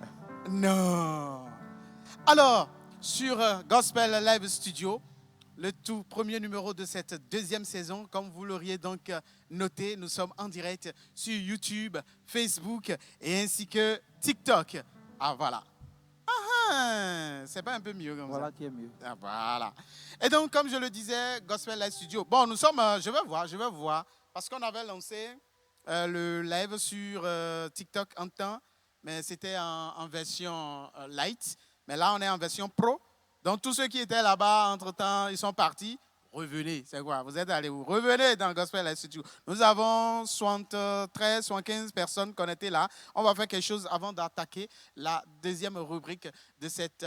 Non. Alors, sur Gospel Live Studio, le tout premier numéro de cette deuxième saison, comme vous l'auriez donc noté, nous sommes en direct sur YouTube, Facebook et ainsi que TikTok. Ah, voilà. C'est pas un peu mieux comme Voilà ça? qui est mieux. Ah, voilà. Et donc, comme je le disais, Gospel Live Studio. Bon, nous sommes, je vais voir, parce qu'on avait lancé le live sur TikTok en temps, mais c'était en version light. Mais là, on est en version pro. Donc, tous ceux qui étaient là-bas, entre-temps, ils sont partis. Revenez, c'est quoi? Vous êtes allés où? Revenez dans Gospel Live Studio. Nous avons 73, 75 personnes connectées là. On va faire quelque chose avant d'attaquer la deuxième rubrique de cette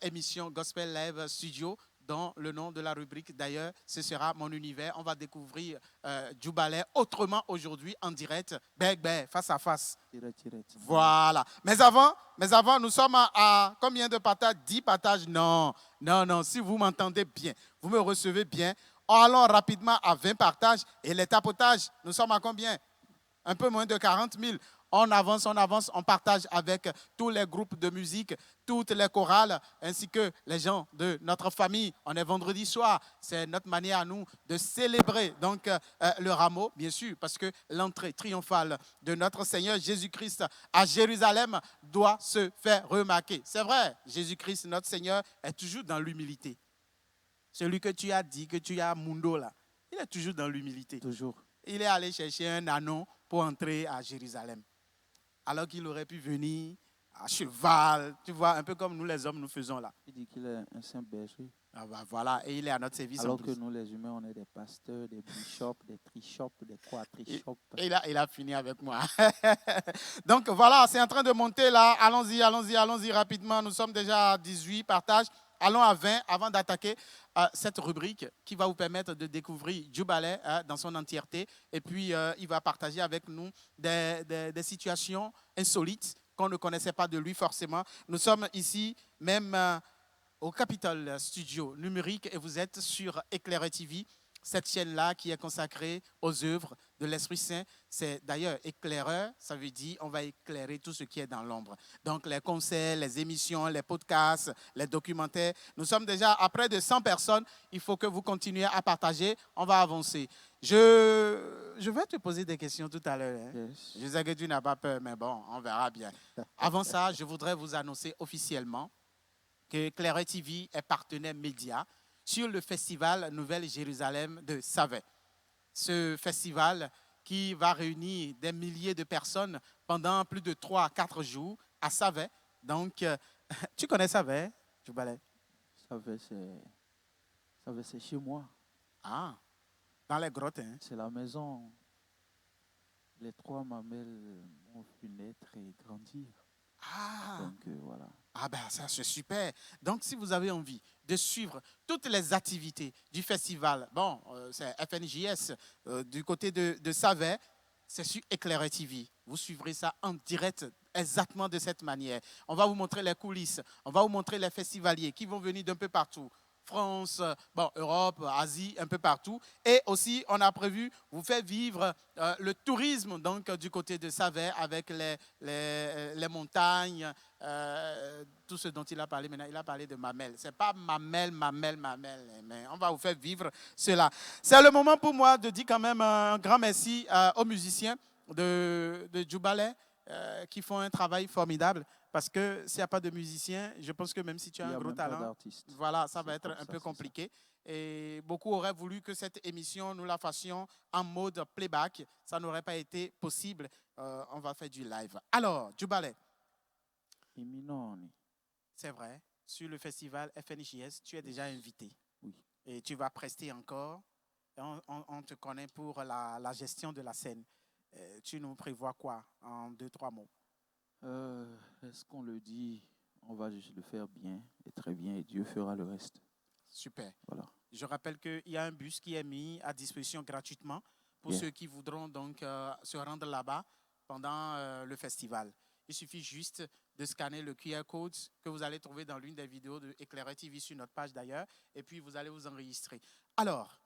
émission Gospel Live Studio, dont le nom de la rubrique, d'ailleurs, ce sera Mon Univers. On va découvrir Djoubalais autrement aujourd'hui, en direct, face à face. Direct. Voilà. Mais avant, nous sommes à combien de partages? 10 partages? Non. Si vous m'entendez bien, vous me recevez bien, Allons rapidement à 20 partages. Et les tapotages, nous sommes à combien? Un peu moins de 40 000. On avance, on partage avec tous les groupes de musique, toutes les chorales, ainsi que les gens de notre famille. On est vendredi soir, c'est notre manière à nous de célébrer donc le rameau, bien sûr, parce que l'entrée triomphale de notre Seigneur Jésus-Christ à Jérusalem doit se faire remarquer. C'est vrai, Jésus-Christ, notre Seigneur, est toujours dans l'humilité. Celui que tu as dit, que tu as mundo là, il est toujours dans l'humilité. Toujours. Il est allé chercher un anon pour entrer à Jérusalem. Alors qu'il aurait pu venir à cheval, tu vois, un peu comme nous les hommes nous faisons là. Il dit qu'il est un saint berger. Ah bah voilà, et il est à notre service. Alors que nous les humains, on est des pasteurs, des bishops, des trishops, des quadrishops. Et il a fini avec moi. Donc voilà, c'est en train de monter là. Allons-y rapidement. Nous sommes déjà à 18 partages. Allons à 20 avant d'attaquer cette rubrique qui va vous permettre de découvrir Djoubale dans son entièreté. Et puis, il va partager avec nous des situations insolites qu'on ne connaissait pas de lui forcément. Nous sommes ici même au Capitol Studio numérique et vous êtes sur Éclairé TV. Cette chaîne-là qui est consacrée aux œuvres de l'Esprit Saint, c'est d'ailleurs éclaireur, ça veut dire on va éclairer tout ce qui est dans l'ombre. Donc les concerts, les émissions, les podcasts, les documentaires. Nous sommes déjà à près de 100 personnes. Il faut que vous continuiez à partager. On va avancer. Je vais te poser des questions tout à l'heure. Hein. Yes. Je sais que tu n'as pas peur, mais bon, on verra bien. Avant ça, je voudrais vous annoncer officiellement que Éclairé TV est partenaire média sur le festival Nouvelle-Jérusalem de Savet. Ce festival qui va réunir des milliers de personnes pendant plus de 3 à 4 jours à Savet. Donc, tu connais Savet, Djoubale? Savet, c'est chez moi. Ah, dans les grottes. Hein? C'est la maison. Les 3 mamelles m'ont vu naître et grandir. Ah. Donc, voilà. Ah ben ça c'est super. Donc si vous avez envie de suivre toutes les activités du festival, bon, c'est FNJS du côté de Savet, c'est sur Éclairé TV. Vous suivrez ça en direct exactement de cette manière. On va vous montrer les coulisses, on va vous montrer les festivaliers qui vont venir d'un peu partout. France, bon, Europe, Asie, un peu partout. Et aussi, on a prévu vous faire vivre le tourisme donc, du côté de Savet avec les montagnes, tout ce dont il a parlé maintenant. Il a parlé de Mamel. Ce n'est pas Mamel, mais on va vous faire vivre cela. C'est le moment pour moi de dire quand même un grand merci aux musiciens de Djoubale qui font un travail formidable. Parce que s'il n'y a pas de musiciens, je pense que même si tu as un gros talent, voilà, ça va être un peu compliqué. Et beaucoup auraient voulu que cette émission, nous la fassions en mode playback. Ça n'aurait pas été possible. On va faire du live. Alors, Djoubale. C'est vrai, sur le festival FNJS, tu es déjà invité. Oui. Et tu vas prester encore. On te connaît pour la gestion de la scène. Tu nous prévois quoi en 2-3 mots? Est-ce qu'on le dit? On va juste le faire bien et très bien et Dieu fera le reste. Super. Voilà. Je rappelle qu'il y a un bus qui est mis à disposition gratuitement pour ceux qui voudront donc se rendre là-bas pendant le festival. Il suffit juste de scanner le QR code que vous allez trouver dans l'une des vidéos de Éclairé TV sur notre page d'ailleurs et puis vous allez vous enregistrer. Alors,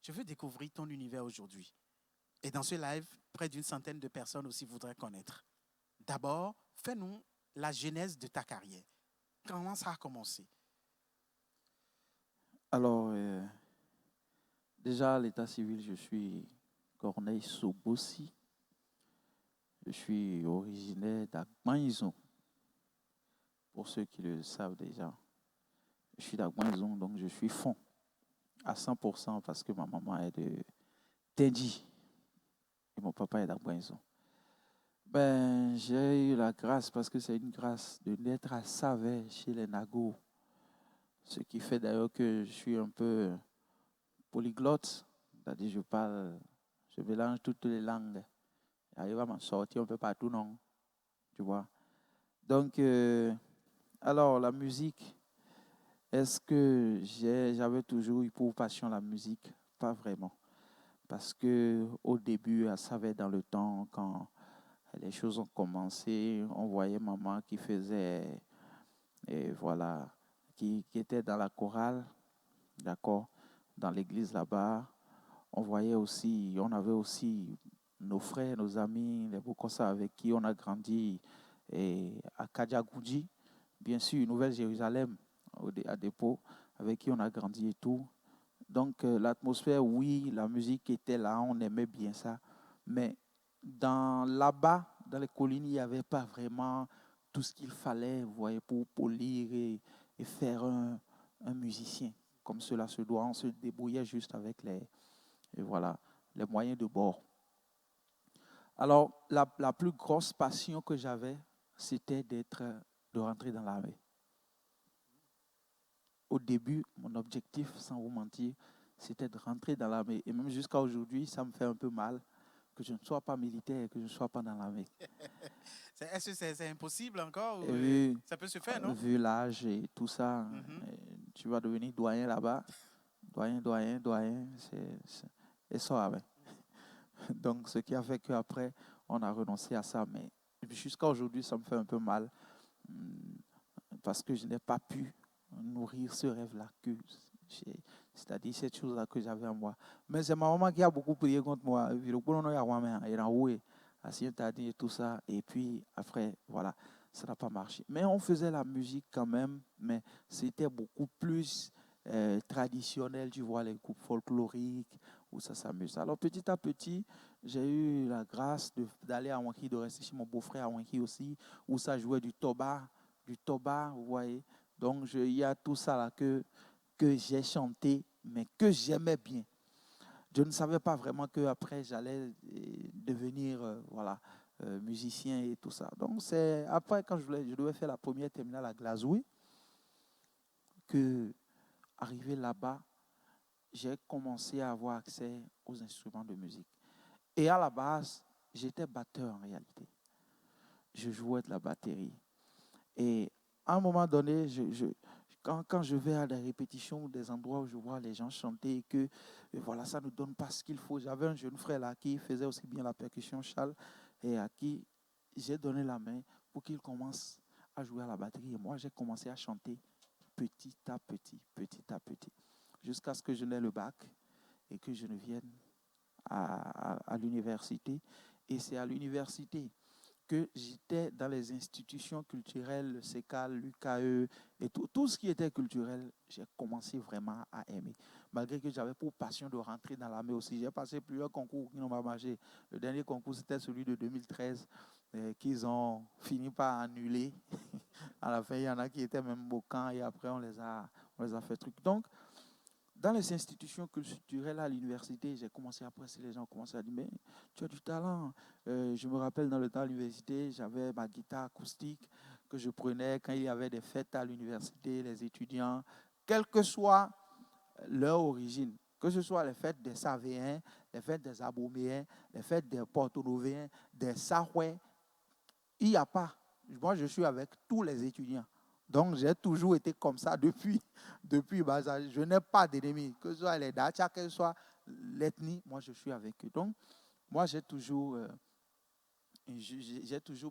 je veux découvrir ton univers aujourd'hui. Et dans ce live, près d'une centaine de personnes aussi voudraient connaître. D'abord, fais-nous la genèse de ta carrière. Comment ça a commencé? Alors, déjà à l'état civil, je suis Corneille Sobossi. Je suis originaire d'Agbanizon. Pour ceux qui le savent déjà, je suis d'Agbanizon, donc je suis fond à 100% parce que ma maman est de Tendi et mon papa est d'Agbanizon. Ben, j'ai eu la grâce, parce que c'est une grâce, de naître à Savet, chez les Nago. Ce qui fait d'ailleurs que je suis un peu polyglotte. C'est-à-dire, je mélange toutes les langues. J'arrive à m'en sortir un peu partout, non? Tu vois? Donc, alors, la musique, est-ce que j'avais toujours eu pour passion la musique? Pas vraiment. Parce qu'au début, à Savet, dans le temps, quand les choses ont commencé, on voyait maman qui faisait, et voilà, qui était dans la chorale, d'accord. dans l'église là-bas. On voyait aussi, on avait aussi nos frères, nos amis, les Bokossa avec qui on a grandi et à Kadjagoudji, bien sûr, Nouvelle-Jérusalem, à Dépôt, avec qui on a grandi et tout. Donc, l'atmosphère, oui, la musique était là, on aimait bien ça. Mais là-bas, dans les collines, il n'y avait pas vraiment tout ce qu'il fallait, vous voyez, pour polir et faire un musicien. Comme cela se doit, on se débrouillait juste avec les moyens de bord. Alors, la plus grosse passion que j'avais, c'était de rentrer dans l'armée. Au début, mon objectif, sans vous mentir, c'était de rentrer dans l'armée. Et même jusqu'à aujourd'hui, ça me fait un peu mal que je ne sois pas militaire et que je ne sois pas dans l'armée. Est-ce que c'est impossible encore ou Et ça peut se faire, non? vu l'âge et tout ça, tu vas devenir doyen là-bas. Doyen, et ça, ouais. Donc, ce qui a fait qu'après, on a renoncé à ça. Mais jusqu'à aujourd'hui, ça me fait un peu mal parce que je n'ai pas pu nourrir ce rêve-là, c'est-à-dire cette chose-là que j'avais en moi. Mais c'est ma maman qui a beaucoup prié contre moi. Et tout ça. Et puis, après, voilà, ça n'a pas marché. Mais on faisait la musique quand même, mais c'était beaucoup plus traditionnel, tu vois, les groupes folkloriques, où ça s'amuse. Alors, petit à petit, j'ai eu la grâce d'aller à Wanki, de rester chez mon beau-frère à Wanki aussi, où ça jouait du toba, vous voyez. Donc, il y a tout ça là que j'ai chanté, mais que j'aimais bien. Je ne savais pas vraiment qu'après, j'allais devenir musicien et tout ça. Donc, c'est après, quand je devais faire la première terminale à Glasgow, que, arrivé là-bas, j'ai commencé à avoir accès aux instruments de musique. Et à la base, j'étais batteur en réalité. Je jouais de la batterie. Et à un moment donné, quand je vais à des répétitions ou des endroits où je vois les gens chanter et que voilà, ça ne donne pas ce qu'il faut. J'avais un jeune frère là qui faisait aussi bien la percussion, Charles, et à qui j'ai donné la main pour qu'il commence à jouer à la batterie. Et moi, j'ai commencé à chanter petit à petit, jusqu'à ce que je n'ai le bac et que je ne vienne à l'université. Et c'est à l'université que j'étais dans les institutions culturelles, le CECAL, l'UKE et tout ce qui était culturel, j'ai commencé vraiment à aimer. Malgré que j'avais pour passion de rentrer dans l'armée aussi. J'ai passé plusieurs concours qui n'ont pas marché. Le dernier concours, c'était celui de 2013 qu'ils ont fini par annuler. À la fin, il y en a qui étaient même au camp et après, on les a fait truc. Donc, dans les institutions culturelles à l'université, j'ai commencé à presser, les gens ont commencé à dire, mais tu as du talent. Je me rappelle dans le temps à l'université, j'avais ma guitare acoustique que je prenais quand il y avait des fêtes à l'université, les étudiants, quelle que soit leur origine, que ce soit les fêtes des Savéens, les fêtes des Aboméens, les fêtes des Porto-Novéens, des Sahouais, il n'y a pas. Moi, je suis avec tous les étudiants. Donc, j'ai toujours été comme ça depuis je n'ai pas d'ennemis, que ce soit les Dacha, que ce soit l'ethnie, moi, je suis avec eux. Donc, moi, j'ai toujours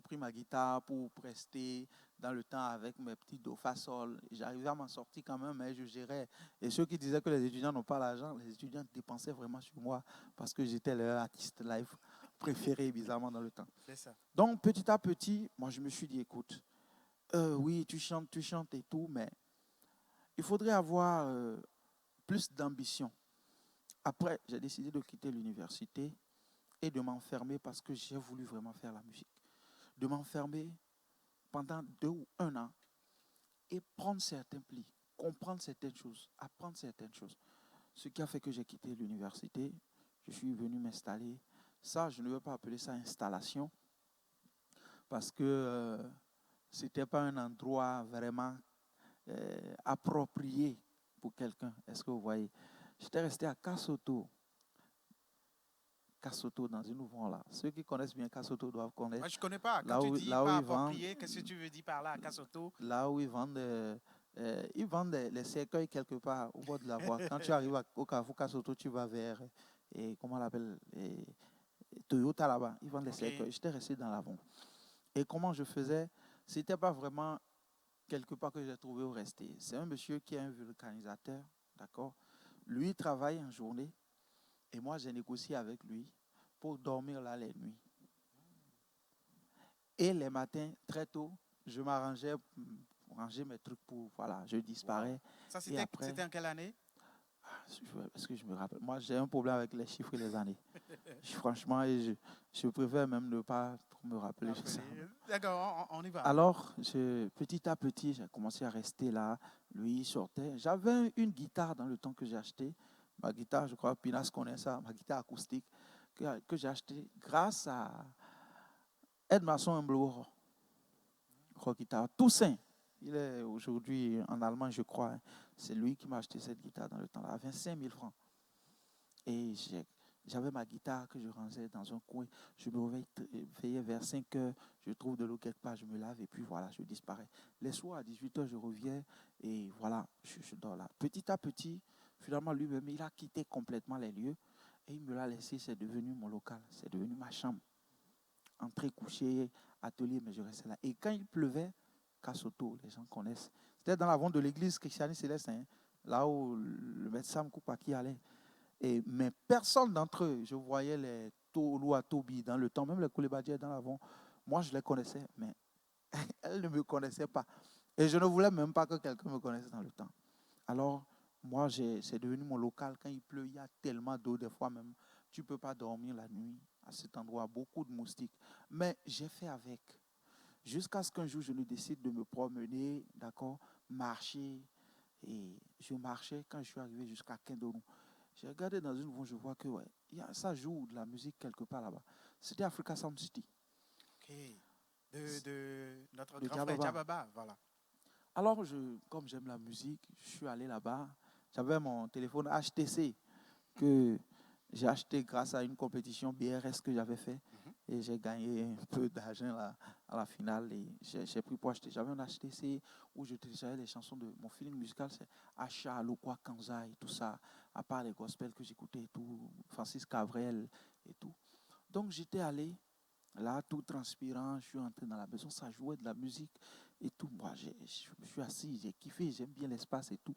pris ma guitare pour rester dans le temps avec mes petits do, fa, sol. J'arrivais à m'en sortir quand même, mais je gérais. Et ceux qui disaient que les étudiants n'ont pas l'argent, les étudiants dépensaient vraiment sur moi parce que j'étais leur artiste live préféré, bizarrement, dans le temps. C'est ça. Donc, petit à petit, moi, je me suis dit, écoute, oui, tu chantes et tout, mais il faudrait avoir plus d'ambition. Après, j'ai décidé de quitter l'université et de m'enfermer parce que j'ai voulu vraiment faire la musique. De m'enfermer pendant 2 ou 1 an et prendre certains plis, comprendre certaines choses, apprendre certaines choses. Ce qui a fait que j'ai quitté l'université, je suis venu m'installer. Ça, je ne veux pas appeler ça installation parce que ce n'était pas un endroit vraiment approprié pour quelqu'un. Est-ce que vous voyez? J'étais resté à Kassoto. Kassoto, dans une ouvrant là. Ceux qui connaissent bien Kassoto doivent connaître. Moi, je ne connais pas. Quand Là tu où- dis là où pas ils vendent- approprié, qu'est-ce que tu veux dire par là, à Kassoto? Là où ils vendent les cercueils quelque part au bord de la voie. Quand tu arrives au Carrefour Kassoto, tu vas vers, comment on l'appelle, Toyota là-bas. Ils vendent les cercueils. J'étais resté dans l'avant. Et comment je faisais? C'était pas vraiment quelque part que j'ai trouvé où rester. C'est un monsieur qui est un vulcanisateur, d'accord? Lui travaille en journée et moi, j'ai négocié avec lui pour dormir là les nuits. Et les matins, très tôt, je m'arrangeais pour ranger mes trucs pour, voilà, je disparais. Ça, Et après, c'était en quelle année? parce que je me rappelle, moi, j'ai un problème avec les chiffres et les années. Franchement, je préfère même ne pas trop me rappeler de ça. D'accord, on y va. Alors, petit à petit, j'ai commencé à rester là. Lui, il sortait. J'avais une guitare dans le temps que j'ai acheté. Ma guitare, je crois, Pinas connaît ça, ma guitare acoustique que j'ai achetée grâce à Ed Masson Mblouro. Guitare Toussaint. Il est aujourd'hui en Allemagne, je crois. Hein. C'est lui qui m'a acheté cette guitare dans le temps, à 25 000 francs. Et j'avais ma guitare que je rangeais dans un coin. Je me réveillais vers 5 heures. Je trouve de l'eau quelque part, je me lave et puis voilà, je disparais. Les soirs à 18 heures, je reviens et voilà, je dors là. Petit à petit, finalement, lui-même, il a quitté complètement les lieux et il me l'a laissé. C'est devenu mon local, c'est devenu ma chambre. Entrée, coucher, atelier, mais je restais là. Et quand il pleuvait, Kassoto, les gens connaissent. C'était dans l'avant de l'église Christiani Céleste, hein, là où le médecin Koupa qui allait. Mais personne d'entre eux, je voyais les Tolou Tobi dans le temps, même les Koulébadjies dans l'avant. Moi, je les connaissais, mais elles ne me connaissaient pas. Et je ne voulais même pas que quelqu'un me connaisse dans le temps. Alors, moi, c'est devenu mon local. Quand il pleut, il y a tellement d'eau, des fois même, tu ne peux pas dormir la nuit. À cet endroit, beaucoup de moustiques. Mais j'ai fait avec. Jusqu'à ce qu'un jour, je ne décide de me promener, d'accord, marcher. Et je marchais quand je suis arrivé jusqu'à Kendonou. J'ai regardé dans une voie, je vois que ouais, ça joue de la musique quelque part là-bas. C'était Africa Sound City. Ok. De notre De grand frère Djababa, voilà. Alors, comme j'aime la musique, je suis allé là-bas. J'avais mon téléphone HTC que j'ai acheté grâce à une compétition BRS que j'avais fait. Et j'ai gagné un peu d'argent à la finale. Et j'ai pris pour acheter. J'avais un HTC où je téléchargeais les chansons de mon feeling musical. C'est Acha, Lokwa, Kanza et tout ça. À part les gospels que j'écoutais et tout. Francis Cabrel et tout. Donc j'étais allé là, tout transpirant. Je suis entré dans la maison. Ça jouait de la musique et tout. Moi, je me suis assis. J'ai kiffé. J'aime bien l'espace et tout.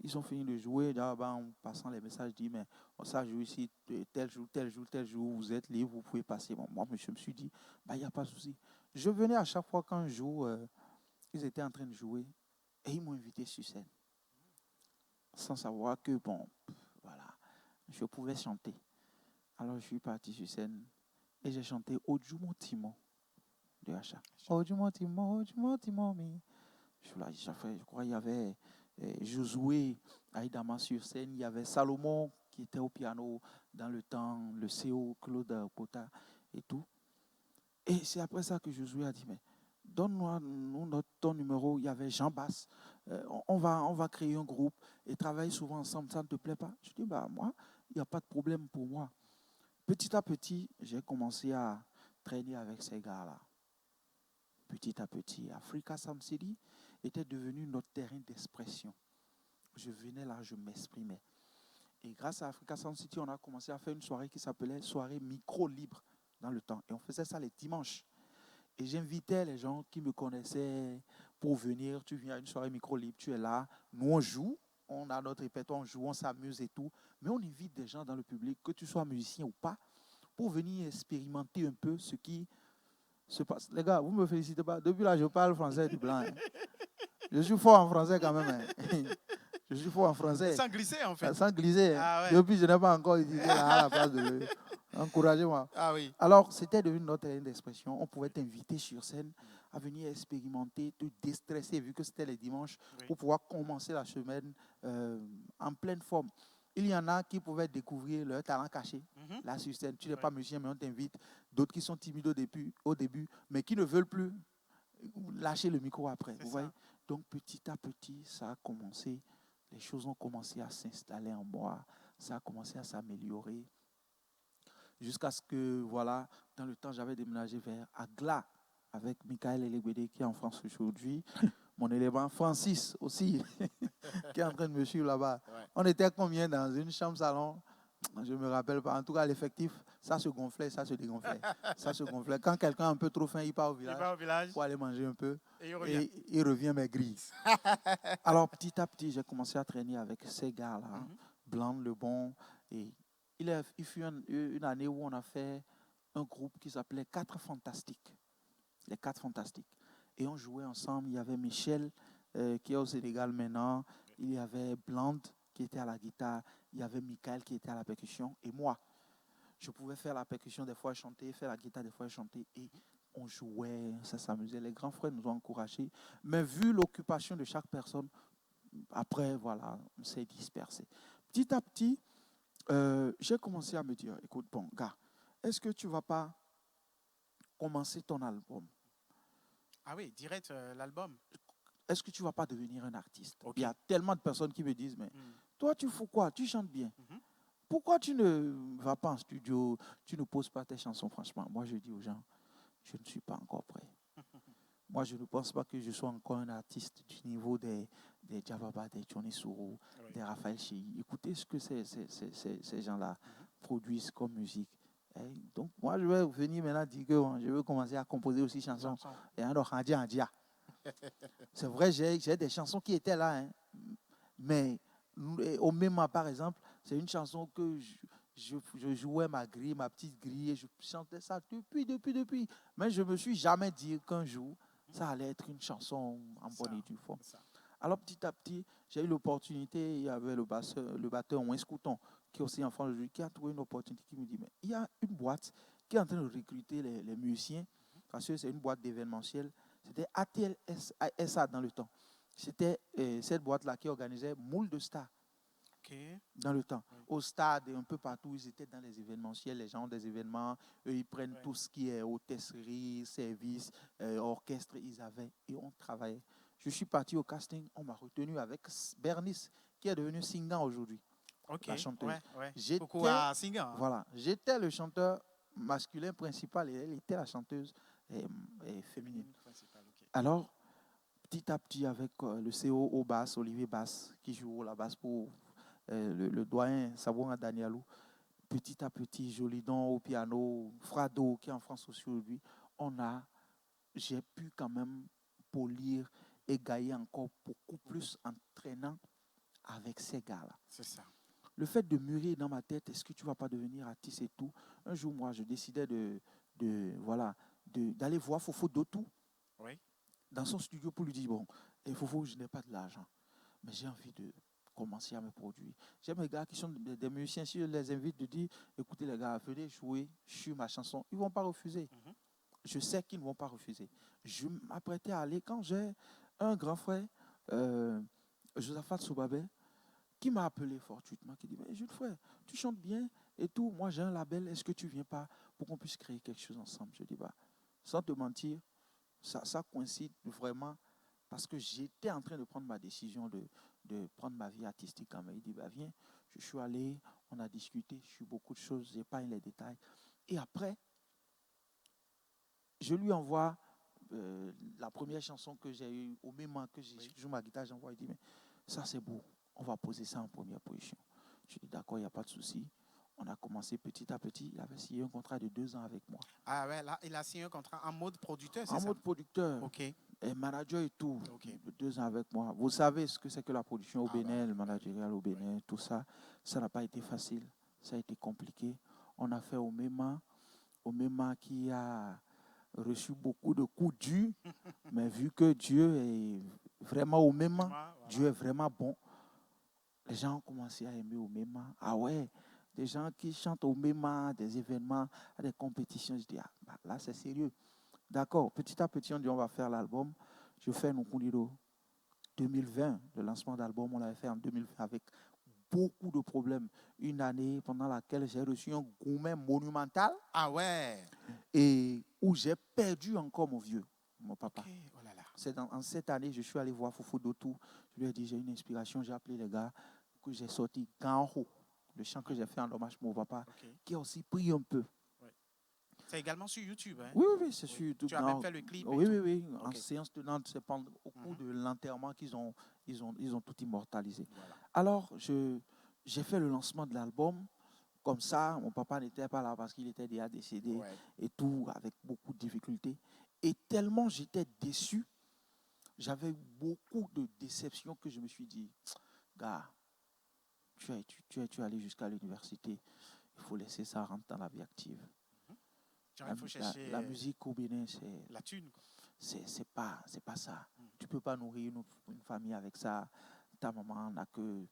Ils ont fini de jouer, en passant les messages, dit mais ça joue ici, tel jour, tel jour, tel jour, vous êtes libre, vous pouvez passer. Bon, moi, je me suis dit, il n'y a pas de souci. Je venais à chaque fois qu'un jour, ils étaient en train de jouer, et ils m'ont invité sur scène. Sans savoir que, bon, voilà, je pouvais chanter. Alors, je suis parti sur scène, et j'ai chanté Ojumo Timon de Acha. Ojumo Timon, Ojumo Timon, mais je crois qu'il y avait Josué Aïdama sur scène, il y avait Salomon qui était au piano dans le temps, le CO, Claude Kota et tout. Et c'est après ça que Josué a dit, mais donne-nous ton numéro. Il y avait Jean Basse. On va créer un groupe et travailler souvent ensemble. Ça ne te plaît pas? Je dis, moi, il n'y a pas de problème pour moi. Petit à petit, j'ai commencé à traîner avec ces gars-là. Petit à petit, Africa Sound City était devenu notre terrain d'expression. Je venais là, je m'exprimais. Et grâce à Africa Sound City, on a commencé à faire une soirée qui s'appelait soirée micro libre dans le temps. Et on faisait ça les dimanches. Et j'invitais les gens qui me connaissaient pour venir. Tu viens à une soirée micro libre, tu es là. Nous, on joue. On a notre répertoire, on joue, on s'amuse et tout. Mais on invite des gens dans le public, que tu sois musicien ou pas, pour venir expérimenter un peu ce qui se passe. Les gars, vous ne me félicitez pas. Depuis là, je parle français du blanc. Hein. Je suis fort en français quand même. Hein. Je suis fort en français. Sans glisser, en fait. Sans glisser. Ah ouais. Depuis, je n'ai pas encore utilisé à la place de encourager-moi. Ah oui. Alors, c'était devenu notre terrain d'expression. On pouvait t'inviter sur scène à venir expérimenter, te déstresser, vu que c'était les dimanches, pour pouvoir commencer la semaine en pleine forme. Il y en a qui pouvaient découvrir leur talent caché. Là, sur scène, tu n'es pas musicien, mais on t'invite. D'autres qui sont timides au début, mais qui ne veulent plus lâcher le micro après. Vous voyez? Donc, petit à petit, ça a commencé. Les choses ont commencé à s'installer en moi. Ça a commencé à s'améliorer. Jusqu'à ce que, voilà, dans le temps, j'avais déménagé vers Agla avec Michael Elegbede qui est en France aujourd'hui. Mon élément Francis aussi, qui est en train de me suivre là-bas. Ouais. On était combien dans une chambre salon? Je me rappelle pas. En tout cas, l'effectif, ça se gonflait, ça se dégonflait. Ça se gonflait. Quand quelqu'un a un peu trop faim, il part au Il va au village village pour aller manger un peu. et il revient. Et il revient maigri. Alors, petit à petit, j'ai commencé à traîner avec ces gars-là, Blanc, Le Bon. Et il fut une année où on a fait un groupe qui s'appelait Quatre Fantastiques. Les Quatre Fantastiques. Et on jouait ensemble. Il y avait Michel, qui est au Sénégal maintenant. Il y avait Bland, qui était à la guitare. Il y avait Michael, qui était à la percussion. Et moi, je pouvais faire la percussion, des fois chanter, faire la guitare, des fois chanter. Et on jouait, ça s'amusait. Les grands frères nous ont encouragés. Mais vu l'occupation de chaque personne, après, voilà, on s'est dispersé. Petit à petit, j'ai commencé à me dire, écoute, bon, gars, est-ce que tu ne vas pas commencer ton album? Ah oui, direct l'album. Est-ce que tu ne vas pas devenir un artiste? Ok. Il y a tellement de personnes qui me disent, mais toi, tu fais quoi? Tu chantes bien. Mhm. Pourquoi tu ne vas pas en studio? Tu ne poses pas tes chansons, franchement. Moi, je dis aux gens, je ne suis pas encore prêt. Moi, je ne pense pas que je sois encore un artiste du niveau des Djababa, des Johnny Soro, Oui. des Raphaël Chey. Écoutez ce que ces gens-là produisent comme musique. Et donc, moi, je vais venir maintenant dire que bon, je veux commencer à composer aussi chansons. Et alors, c'est vrai, j'ai des chansons qui étaient là, hein. Mais au même par exemple, c'est une chanson que je jouais ma grille, ma petite grille, et je chantais ça depuis. Mais je ne me suis jamais dit qu'un jour, ça allait être une chanson en bonne et due forme. Alors petit à petit, j'ai eu l'opportunité, il y avait le batteur Wes Couton, qui est aussi en France aujourd'hui, qui a trouvé une opportunité, qui me dit, mais il y a une boîte qui est en train de recruter les musiciens, parce que c'est une boîte d'événementiel. C'était ATL SA dans le temps. C'était cette boîte-là qui organisait moult de stars. Okay. Dans le temps. Oui. Au stade et un peu partout, ils étaient dans les événementiels, les gens ont des événements, eux, ils prennent tout ce qui est hôtesserie, service, orchestre, ils avaient, et on travaillait. Je suis parti au casting, on m'a retenu avec Bernice, qui est devenue Singan aujourd'hui, la chanteuse. Beaucoup à Singan. Voilà, j'étais le chanteur masculin principal et elle était la chanteuse féminine. Alors, petit à petit, avec le CO au basse, Olivier Basse, qui joue la basse pour le doyen Sabourin Danielou, petit à petit, Jolidon au piano, Frado, qui est en France aussi aujourd'hui, j'ai pu quand même polir et gagner encore beaucoup plus en traînant avec ces gars-là. C'est ça. Le fait de mûrir dans ma tête, est-ce que tu ne vas pas devenir artiste et tout? Un jour, moi, je décidais d'aller voir Fofo Dotou. Oui. Dans son studio pour lui dire, bon, Fofo, je n'ai pas de l'argent, mais j'ai envie de commencer à me produire. J'ai mes gars qui sont des musiciens, si je les invite de dire, écoutez les gars, venez jouer sur ma chanson, ils ne vont pas refuser. Je sais qu'ils ne vont pas refuser. Je m'apprêtais à aller quand j'ai un grand frère, Josaphat Soubabé, qui m'a appelé fortuitement, qui dit, mais Jules frère, tu chantes bien et tout, moi j'ai un label, est-ce que tu ne viens pas pour qu'on puisse créer quelque chose ensemble? Je dis, bah, sans te mentir, ça coïncide vraiment parce que j'étais en train de prendre ma décision de prendre ma vie artistique. Il dit, bah, viens, je suis allé, on a discuté, je suis beaucoup de choses, je n'ai pas les détails. Et après, je lui envoie la première chanson que j'ai eue, au même moment que je joue ma guitare, j'envoie, il dit, mais ça c'est beau, on va poser ça en première position. Je dis, d'accord, il n'y a pas de souci. On a commencé petit à petit. Il avait signé un contrat de 2 ans avec moi. Ah ouais, là, il a signé un contrat en mode producteur, c'est ça? En mode producteur. Ok. Et manager et tout. Okay. 2 ans avec moi. Vous savez ce que c'est que la production au Bénin, bah, le managérial au Bénin, tout ça. Ça n'a pas été facile. Ça a été compliqué. On a fait au MEMA qui a reçu beaucoup de coups durs. Mais vu que Dieu est vraiment au MEMA, voilà. Dieu est vraiment bon. Les gens ont commencé à aimer au MEMA. Ah ouais, des gens qui chantent au MEMA, des événements, à des compétitions. Je dis, ah, bah, là, c'est sérieux. D'accord, petit à petit, on dit, on va faire l'album. Je fais Nkundido 2020. Le lancement d'album, on l'avait fait en 2020 avec beaucoup de problèmes. Une année pendant laquelle j'ai reçu un gourmet monumental. Ah ouais. Et où j'ai perdu encore mon vieux, mon papa. Okay. Oh là là. C'est en cette année, je suis allé voir Fofo Dotou. Je lui ai dit, j'ai une inspiration. J'ai appelé les gars que j'ai sorti Ganho, le chant que j'ai fait en hommage à mon papa, qui a aussi pris un peu. C'est également sur YouTube, hein? Oui, c'est sur YouTube. Tu as même fait le clip? Oui. En séance tenante, c'est au cours de l'enterrement qu'ils ont tout immortalisé. Voilà. Alors, j'ai fait le lancement de l'album comme ça. Mon papa n'était pas là parce qu'il était déjà décédé Ouais. et tout, avec beaucoup de difficultés. Et tellement j'étais déçu, j'avais eu beaucoup de déceptions que je me suis dit, gars, tu es allé jusqu'à l'université, il faut laisser ça rentrer dans la vie active. Genre, il faut chercher La musique au Bénin, la thune, quoi. c'est pas ça. Tu peux pas nourrir une famille avec ça. Ta maman n'a que...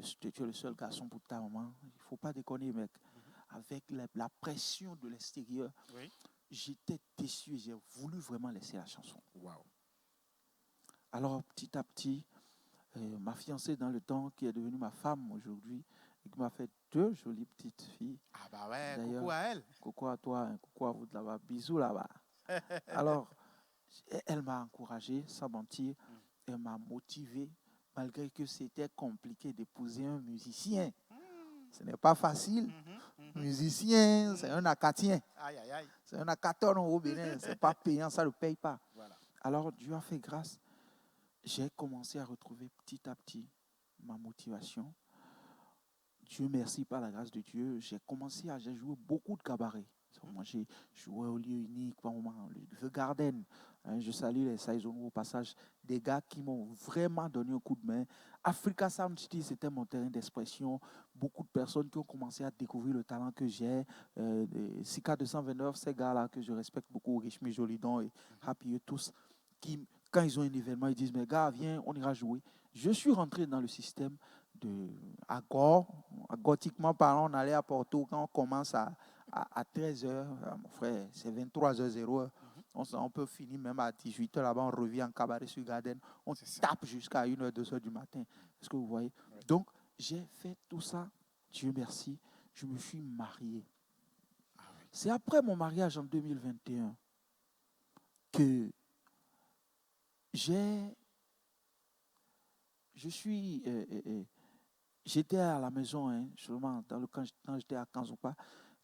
Tu es le seul garçon pour ta maman. Il ne faut pas déconner, mec. Avec la pression de l'extérieur, Oui. j'étais déçu et j'ai voulu vraiment laisser la chanson. Wow. Alors, petit à petit, ma fiancée dans le temps, qui est devenue ma femme aujourd'hui, et qui m'a fait 2 jolies petites filles. Ah bah ouais, D'ailleurs, coucou à elle. Coucou à toi, hein, coucou à vous de là-bas, bisous là-bas. Alors, elle m'a encouragé, sans mentir, elle m'a motivé, malgré que c'était compliqué d'épouser un musicien. Ce n'est pas facile. Musicien, c'est un acatien. Aïe, aïe, aïe. C'est un acaton au Bénin, c'est pas payant, ça ne paye pas. Voilà. Alors, Dieu a fait grâce. J'ai commencé à retrouver petit à petit ma motivation. Dieu merci, par la grâce de Dieu, j'ai joué beaucoup de cabarets. Moi, j'ai joué au lieu unique, par moment, le Garden. Hein, je salue les Saisons au passage, des gars qui m'ont vraiment donné un coup de main. Africa Sound City, c'était mon terrain d'expression. Beaucoup de personnes qui ont commencé à découvrir le talent que j'ai. Sika 229, ces gars-là que je respecte beaucoup, Richmi Jolidon et Happy, eux tous, qui, quand ils ont un événement, ils disent, mais gars, viens, on ira jouer. Je suis rentré dans le système agortiquement parlant, on allait à Porto quand on commence à 13h, mon frère, c'est 23h00. On peut finir même à 18h là-bas, on revient en cabaret sur Garden, on tape jusqu'à 1h, 2h du matin. Est-ce que vous voyez? Oui. Donc, j'ai fait tout ça, Dieu merci, je me suis marié. Ah oui. C'est après mon mariage en 2021 que j'étais à la maison, hein, seulement quand j'étais à Kanzoupa.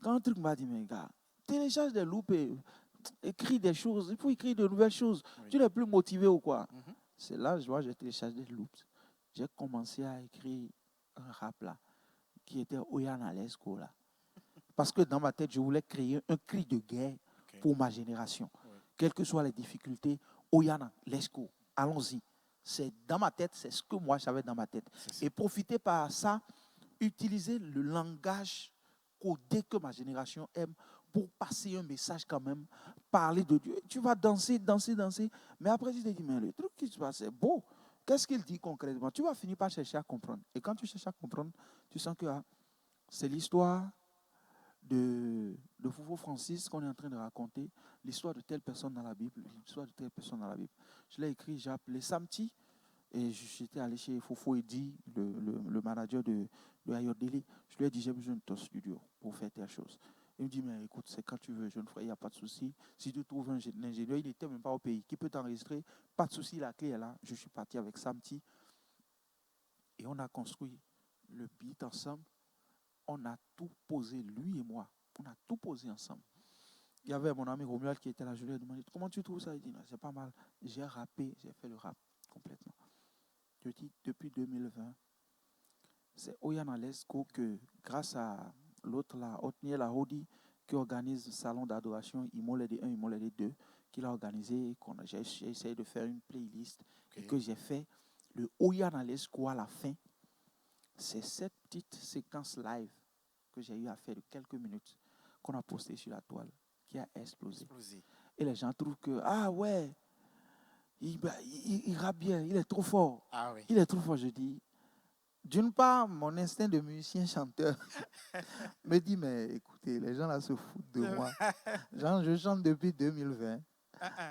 Quand un truc m'a dit, mais gars, télécharge des loupes, écris des choses, il faut écrire de nouvelles choses. Oui. Tu n'es plus motivé ou quoi? C'est là, j'ai téléchargé des loupes. J'ai commencé à écrire un rap là, qui était Oyana Lesko là. Parce que dans ma tête, je voulais créer un cri de guerre pour ma génération. Oui. Quelles que soient les difficultés, Oyana Lesko, allons-y. C'est dans ma tête, c'est ce que moi j'avais dans ma tête. Et profiter par ça, utiliser le langage codé que ma génération aime pour passer un message quand même, parler de Dieu. Tu vas danser, danser, danser. Mais après, tu te dis, mais le truc qui se passe, c'est beau. Qu'est-ce qu'il dit concrètement? Tu vas finir par chercher à comprendre. Et quand tu cherches à comprendre, tu sens que c'est l'histoire de Foufou Francis qu'on est en train de raconter, l'histoire de telle personne dans la Bible, l'histoire de telle personne dans la Bible. Je l'ai écrit, j'ai appelé Samti, et j'étais allé chez Foufou Eddy, le manager de Ayodele. Je lui ai dit, j'ai besoin de ton studio pour faire telle chose. Il me dit, mais écoute, c'est quand tu veux, jeune frère, il n'y a pas de souci. Si tu trouves un ingénieur, il n'était même pas au pays, qui peut t'enregistrer, pas de souci, la clé est là. Je suis parti avec Samti, et on a construit le beat ensemble. On a tout posé, lui et moi. On a tout posé ensemble. Il y avait mon ami Romuald qui était là. Je lui ai demandé, comment tu trouves ça? Il dit, non, c'est pas mal. J'ai rappé, j'ai fait le rap complètement. Je dis, depuis 2020, c'est Oyana Lesko que, grâce à l'autre là, Otniel Ahodi, qui organise le salon d'adoration Imolede 1, Imolede 2, qu'il a organisé, j'ai essayé de faire une playlist et que j'ai fait le Oyana Lesko à la fin. C'est cette petite séquence live que j'ai eu à faire de quelques minutes qu'on a posté sur la toile qui a explosé. Et les gens trouvent que, ah ouais, il rappe bien, il est trop fort. Ah oui. Il est trop fort, je dis. D'une part, mon instinct de musicien-chanteur me dit, mais écoutez, les gens là se foutent de moi. Genre, je chante depuis 2020.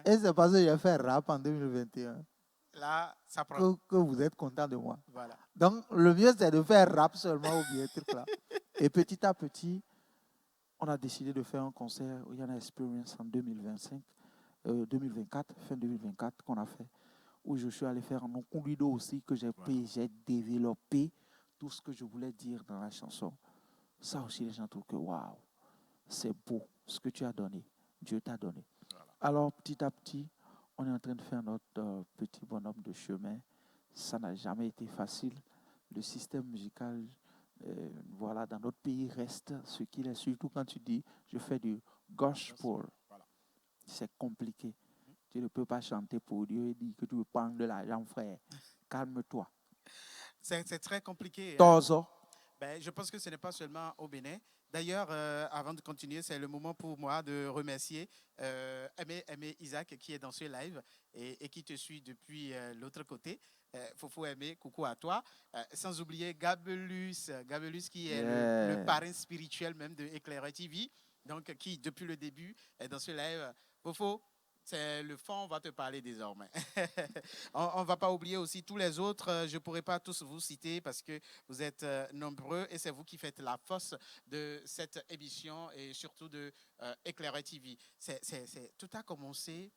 Et c'est parce que j'ai fait rap en 2021. Là, ça prend. Que vous êtes content de moi. Voilà. Donc, le mieux, c'est de faire rap seulement ou bien truc là. Et petit à petit, on a décidé de faire un concert où il y en a Experience en 2024, fin 2024 qu'on a fait, où je suis allé faire un Okundido aussi que j'ai pris, j'ai développé tout ce que je voulais dire dans la chanson. Ça aussi, les gens trouvent que waouh, c'est beau ce que tu as donné, Dieu t'a donné. Voilà. Alors, petit à petit, on est en train de faire notre petit bonhomme de chemin. Ça n'a jamais été facile. Le système musical Voilà, dans notre pays reste ce qu'il est. Surtout quand tu dis, je fais du gospel. Voilà. C'est compliqué. Tu ne peux pas chanter pour Dieu et dire que tu veux prendre de l'argent, frère. Calme-toi. C'est très compliqué, hein. Tozo. Ben, je pense que ce n'est pas seulement au Bénin. D'ailleurs, avant de continuer, c'est le moment pour moi de remercier Aimé Isaac qui est dans ce live et qui te suit depuis l'autre côté. Fofo Aimé, coucou à toi. Sans oublier Gabelus qui est le Yeah. parrain spirituel même de Éclaireur TV, donc qui depuis le début est dans ce live. Fofo, c'est le fond, on va te parler désormais. On ne va pas oublier aussi tous les autres. Je ne pourrai pas tous vous citer parce que vous êtes nombreux et c'est vous qui faites la force de cette émission et surtout de Éclaireur TV. Tout a commencé,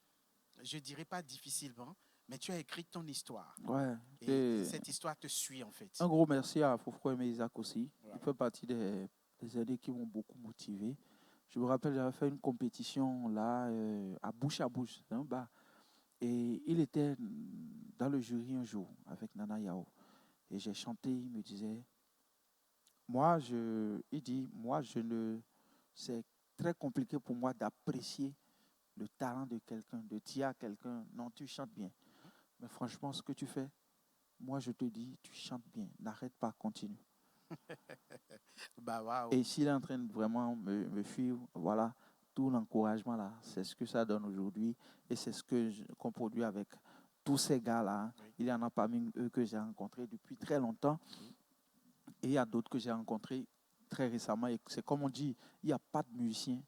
je ne dirais pas difficilement, mais tu as écrit ton histoire. Ouais. Et Et cette histoire te suit en fait. un gros merci à Fofo et Isaac aussi. Voilà. Il fait partie des aînés qui m'ont beaucoup motivé. Je me rappelle, j'avais fait une compétition là, à bouche, dans un bar. Et il était dans le jury un jour avec Nana Yao. Et j'ai chanté, il me disait, il dit, c'est très compliqué pour moi d'apprécier le talent de quelqu'un, de dire à quelqu'un, non, tu chantes bien. Mais franchement, ce que tu fais, moi, je te dis, tu chantes bien. N'arrête pas, continue. Bah, waouh. Et s'il est en train de vraiment me suivre, voilà, tout l'encouragement là, c'est ce que ça donne aujourd'hui. Et c'est ce qu'on produit avec tous ces gars-là. Oui. Il y en a parmi eux que j'ai rencontrés depuis très longtemps. Et il y a d'autres que j'ai rencontrés très récemment. Et c'est comme on dit, il n'y a pas de musicien,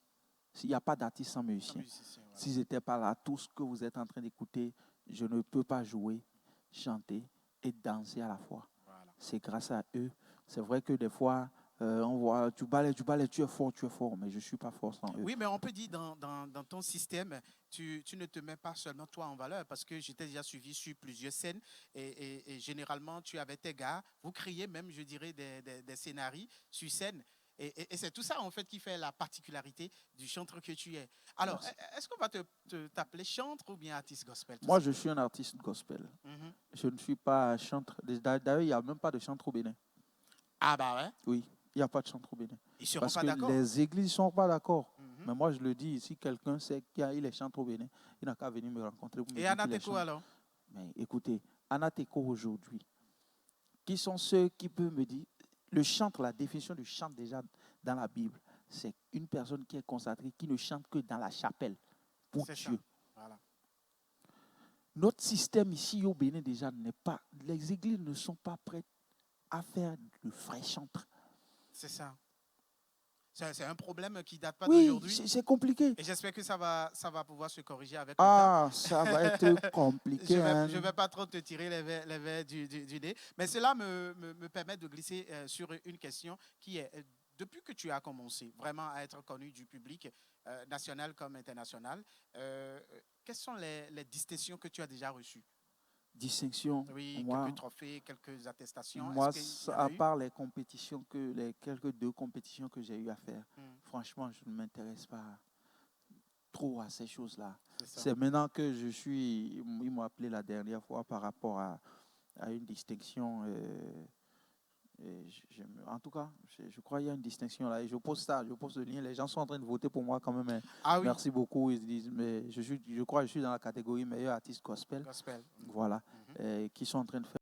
il n'y a pas d'artiste sans musicien. Voilà. S'ils n'étaient pas là, tout ce que vous êtes en train d'écouter, je ne peux pas jouer, chanter et danser à la fois. Voilà. C'est grâce à eux. C'est vrai que des fois, on voit, tu balais, tu es fort, mais je ne suis pas fort sans eux. Oui, mais on peut dire dans ton système, tu ne te mets pas seulement toi en valeur parce que j'étais déjà suivi sur plusieurs scènes et généralement tu avais tes gars, vous créez même, je dirais, des scénarios sur scène. Et c'est tout ça en fait qui fait la particularité du chanteur que tu es. Alors, Merci. est-ce qu'on va t'appeler chanteur ou bien artiste gospel? Moi, je suis un artiste gospel. Mhm. Je ne suis pas chanteur. D'ailleurs, il n'y a même pas de chanteur au Bénin. Ah bah ouais, Oui, il n'y a pas de chanteur au Bénin. ils seront Parce pas que d'accord. les églises ne sont pas d'accord. Mhm. Mais moi, je le dis, si quelqu'un sait qu'il est chanteur au Bénin, il n'a qu'à venir me rencontrer pour me Et dire qu'il est Anateko chanteur. alors? Mais écoutez, Anateko aujourd'hui, qui sont ceux qui peuvent me dire, le chantre, la définition du chant déjà dans la Bible, c'est une personne qui est consacrée, qui ne chante que dans la chapelle pour C'est ça. Dieu. Voilà. Notre système ici au Bénin déjà n'est pas, les églises ne sont pas prêtes à faire de vrais chantres. C'est ça. C'est un problème qui date pas Oui, d'aujourd'hui. c'est compliqué. Et j'espère que ça va pouvoir se corriger avec le temps. Ah, ça va être compliqué. Je vais pas trop te tirer les verres du nez. Mais cela me permet de glisser sur une question qui est, depuis que tu as commencé vraiment à être connu du public, national comme international, quelles sont les distinctions que tu as déjà reçues? Distinction. Oui, Moi, quelques trophées, quelques attestations. moi, Est-ce qu'il y en à a eu? part les compétitions les quelques 2 compétitions que j'ai eu à faire, Hmm, franchement, je ne m'intéresse pas trop à ces choses-là. c'est ça. C'est maintenant que ils m'ont appelé la dernière fois par rapport à une distinction. En tout cas, je crois qu'il y a une distinction là. Et je pose le lien. Les gens sont en train de voter pour moi quand même. Mais Ah oui, merci beaucoup. Ils disent, mais je crois que je suis dans la catégorie meilleur artiste gospel. gospel. Voilà. Mhm. Qui sont en train de faire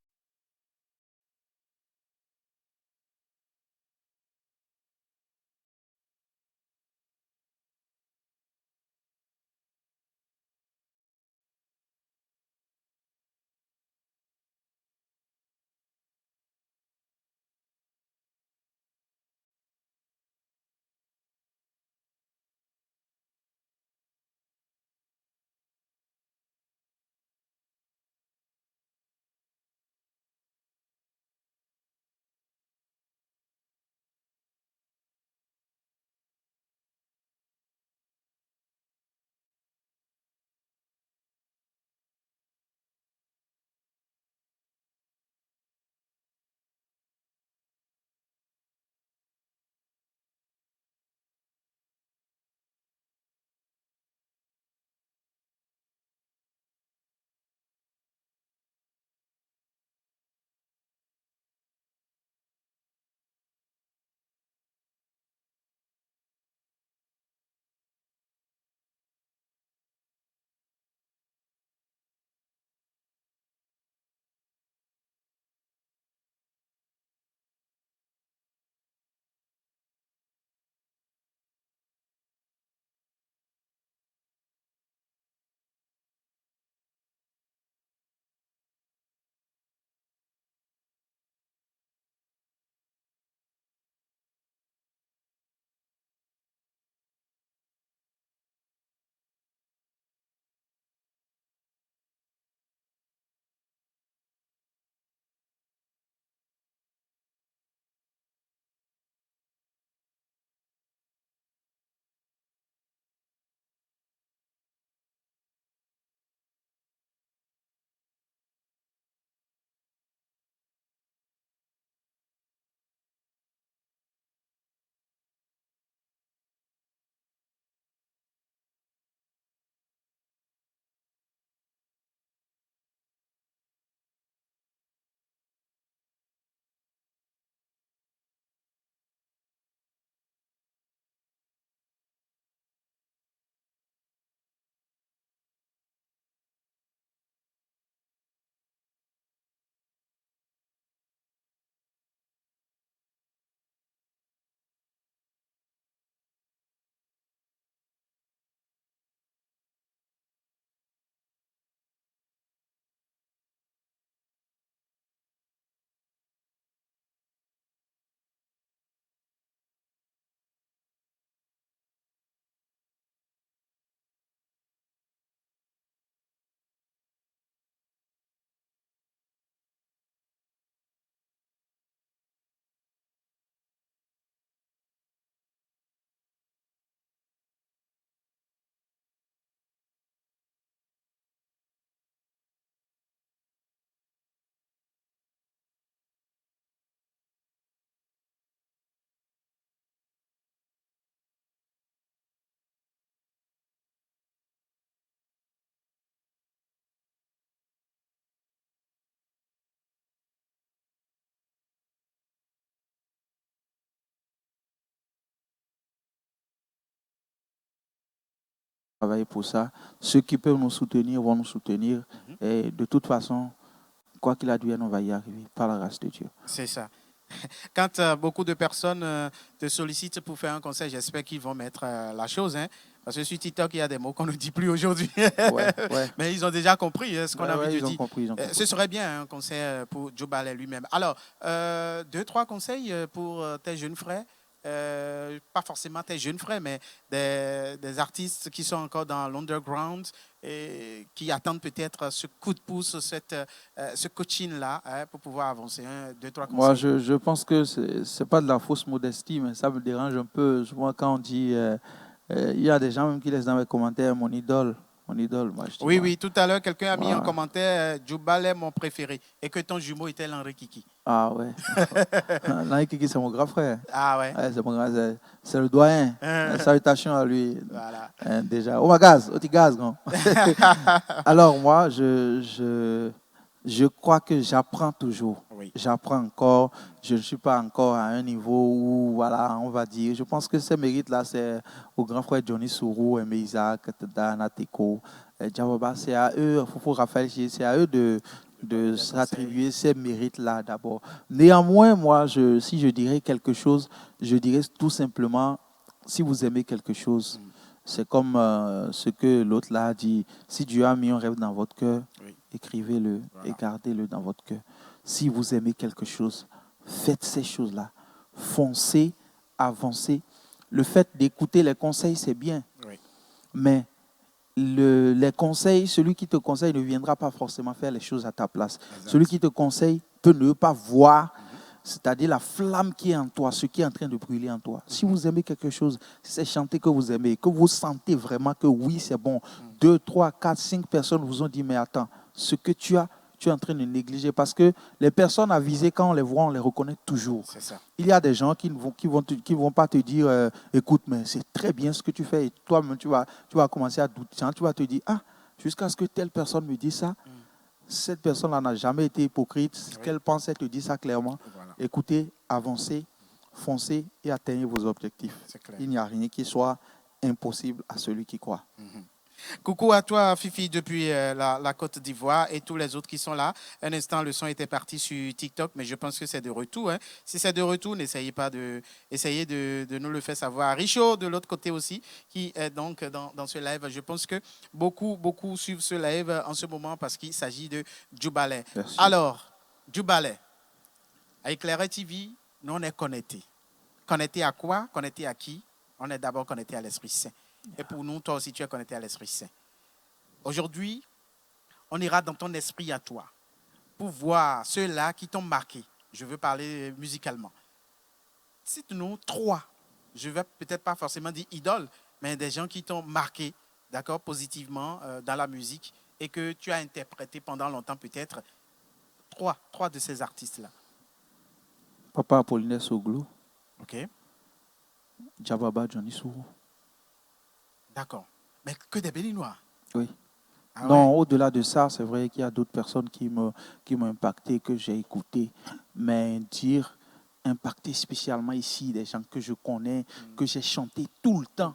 travailler pour ça. Ceux qui peuvent nous soutenir vont nous soutenir. Et de toute façon, quoi qu'il advienne, on va y arriver par la grâce de Dieu. C'est ça. Quand beaucoup de personnes te sollicitent pour faire un conseil, j'espère qu'ils vont mettre la chose. Hein, parce que sur TikTok, il y a des mots qu'on ne dit plus aujourd'hui. Ouais. Mais ils ont déjà compris ce qu'on a envie de ils ont dire. compris. Ce serait bien un conseil pour Joe Ballet lui-même. Alors, 2-3 conseils pour tes jeunes frères. Pas forcément tes jeunes frères, mais des artistes qui sont encore dans l'underground et qui attendent peut-être ce coup de pouce, ce coaching-là pour pouvoir avancer. 2-3 conseils. Moi, je pense que ce n'est pas de la fausse modestie, mais ça me dérange un peu. Souvent, quand on dit, il y a des gens même qui laissent dans les commentaires mon idole. Moi, je dis, Oui, tout à l'heure, quelqu'un a mis en Voilà. commentaire Djoubal est mon préféré et que ton jumeau était l'Henri Kiki. Ah ouais. Là, Kiki, c'est mon grand frère. Ah ouais. Ouais, c'est le doyen. Salutations à lui. Voilà. Déjà. Oh, ma gaz, grand. Alors, moi, je crois que j'apprends toujours. Oui. J'apprends encore. Je ne suis pas encore à un niveau où, voilà, on va dire. Je pense que ces mérites-là, c'est au grand frère Johnny Sourou, Aimé Isaac, Dana Teko, Djawaba. C'est à eux, Fofo Raphaël, c'est à eux de s'attribuer ces mérites-là d'abord. Néanmoins, moi, si je dirais quelque chose, je dirais tout simplement, si vous aimez quelque chose, c'est comme ce que l'autre là a dit, si Dieu a mis un rêve dans votre cœur, écrivez-le et gardez-le dans votre cœur. Si vous aimez quelque chose, faites ces choses-là. Foncez, avancez. Le fait d'écouter les conseils, c'est bien. Oui. Mais les conseils, celui qui te conseille ne viendra pas forcément faire les choses à ta place. Exact. Celui qui te conseille peut ne pas voir, c'est-à-dire la flamme qui est en toi, ce qui est en train de brûler en toi. Si vous aimez quelque chose, si c'est chanter que vous aimez, que vous sentez vraiment que oui, c'est bon, 2, 3, 4, 5 personnes vous ont dit, mais attends, ce que tu es en train de négliger, parce que les personnes à viser, quand on les voit, on les reconnaît toujours. C'est ça. Il y a des gens qui ne vont pas te dire, écoute, mais c'est très bien ce que tu fais, et toi-même, tu vas commencer à douter. Tu vas te dire, jusqu'à ce que telle personne me dise ça, cette personne-là n'a jamais été hypocrite. Ce qu'elle pense, elle te dit ça clairement. Voilà. Écoutez, avancez, foncez et atteignez vos objectifs. C'est clair. Il n'y a rien qui soit impossible à celui qui croit. Coucou à toi, Fifi, depuis la Côte d'Ivoire et tous les autres qui sont là. Un instant, le son était parti sur TikTok, mais je pense que c'est de retour. Hein. Si c'est de retour, n'essayez pas essayez de nous le faire savoir. Richaud, de l'autre côté aussi, qui est donc dans ce live. Je pense que beaucoup suivent ce live en ce moment parce qu'il s'agit de Djoubalé. Merci. Alors, Djoubalé, avec Claire TV, nous, on est connectés. Connectés à quoi? Connectés à qui? On est d'abord connectés à l'Esprit Saint. Et pour nous, toi aussi, tu es connecté à l'Esprit Saint. Aujourd'hui, on ira dans ton esprit à toi pour voir ceux-là qui t'ont marqué. Je veux parler musicalement. Cite-nous 3. Je ne vais peut-être pas forcément dire idoles, mais des gens qui t'ont marqué, d'accord, positivement dans la musique et que tu as interprété pendant longtemps peut-être. 3 de ces artistes-là. Papa Apollinaire Soglou, OK? Djababa Johnny Sourou. D'accord. Mais que des Béninois. Oui. Ah Non, ouais? au-delà de ça, c'est vrai qu'il y a d'autres personnes qui m'ont impacté, que j'ai écouté. Mais dire impacté spécialement ici, des gens que je connais, que j'ai chanté tout le temps.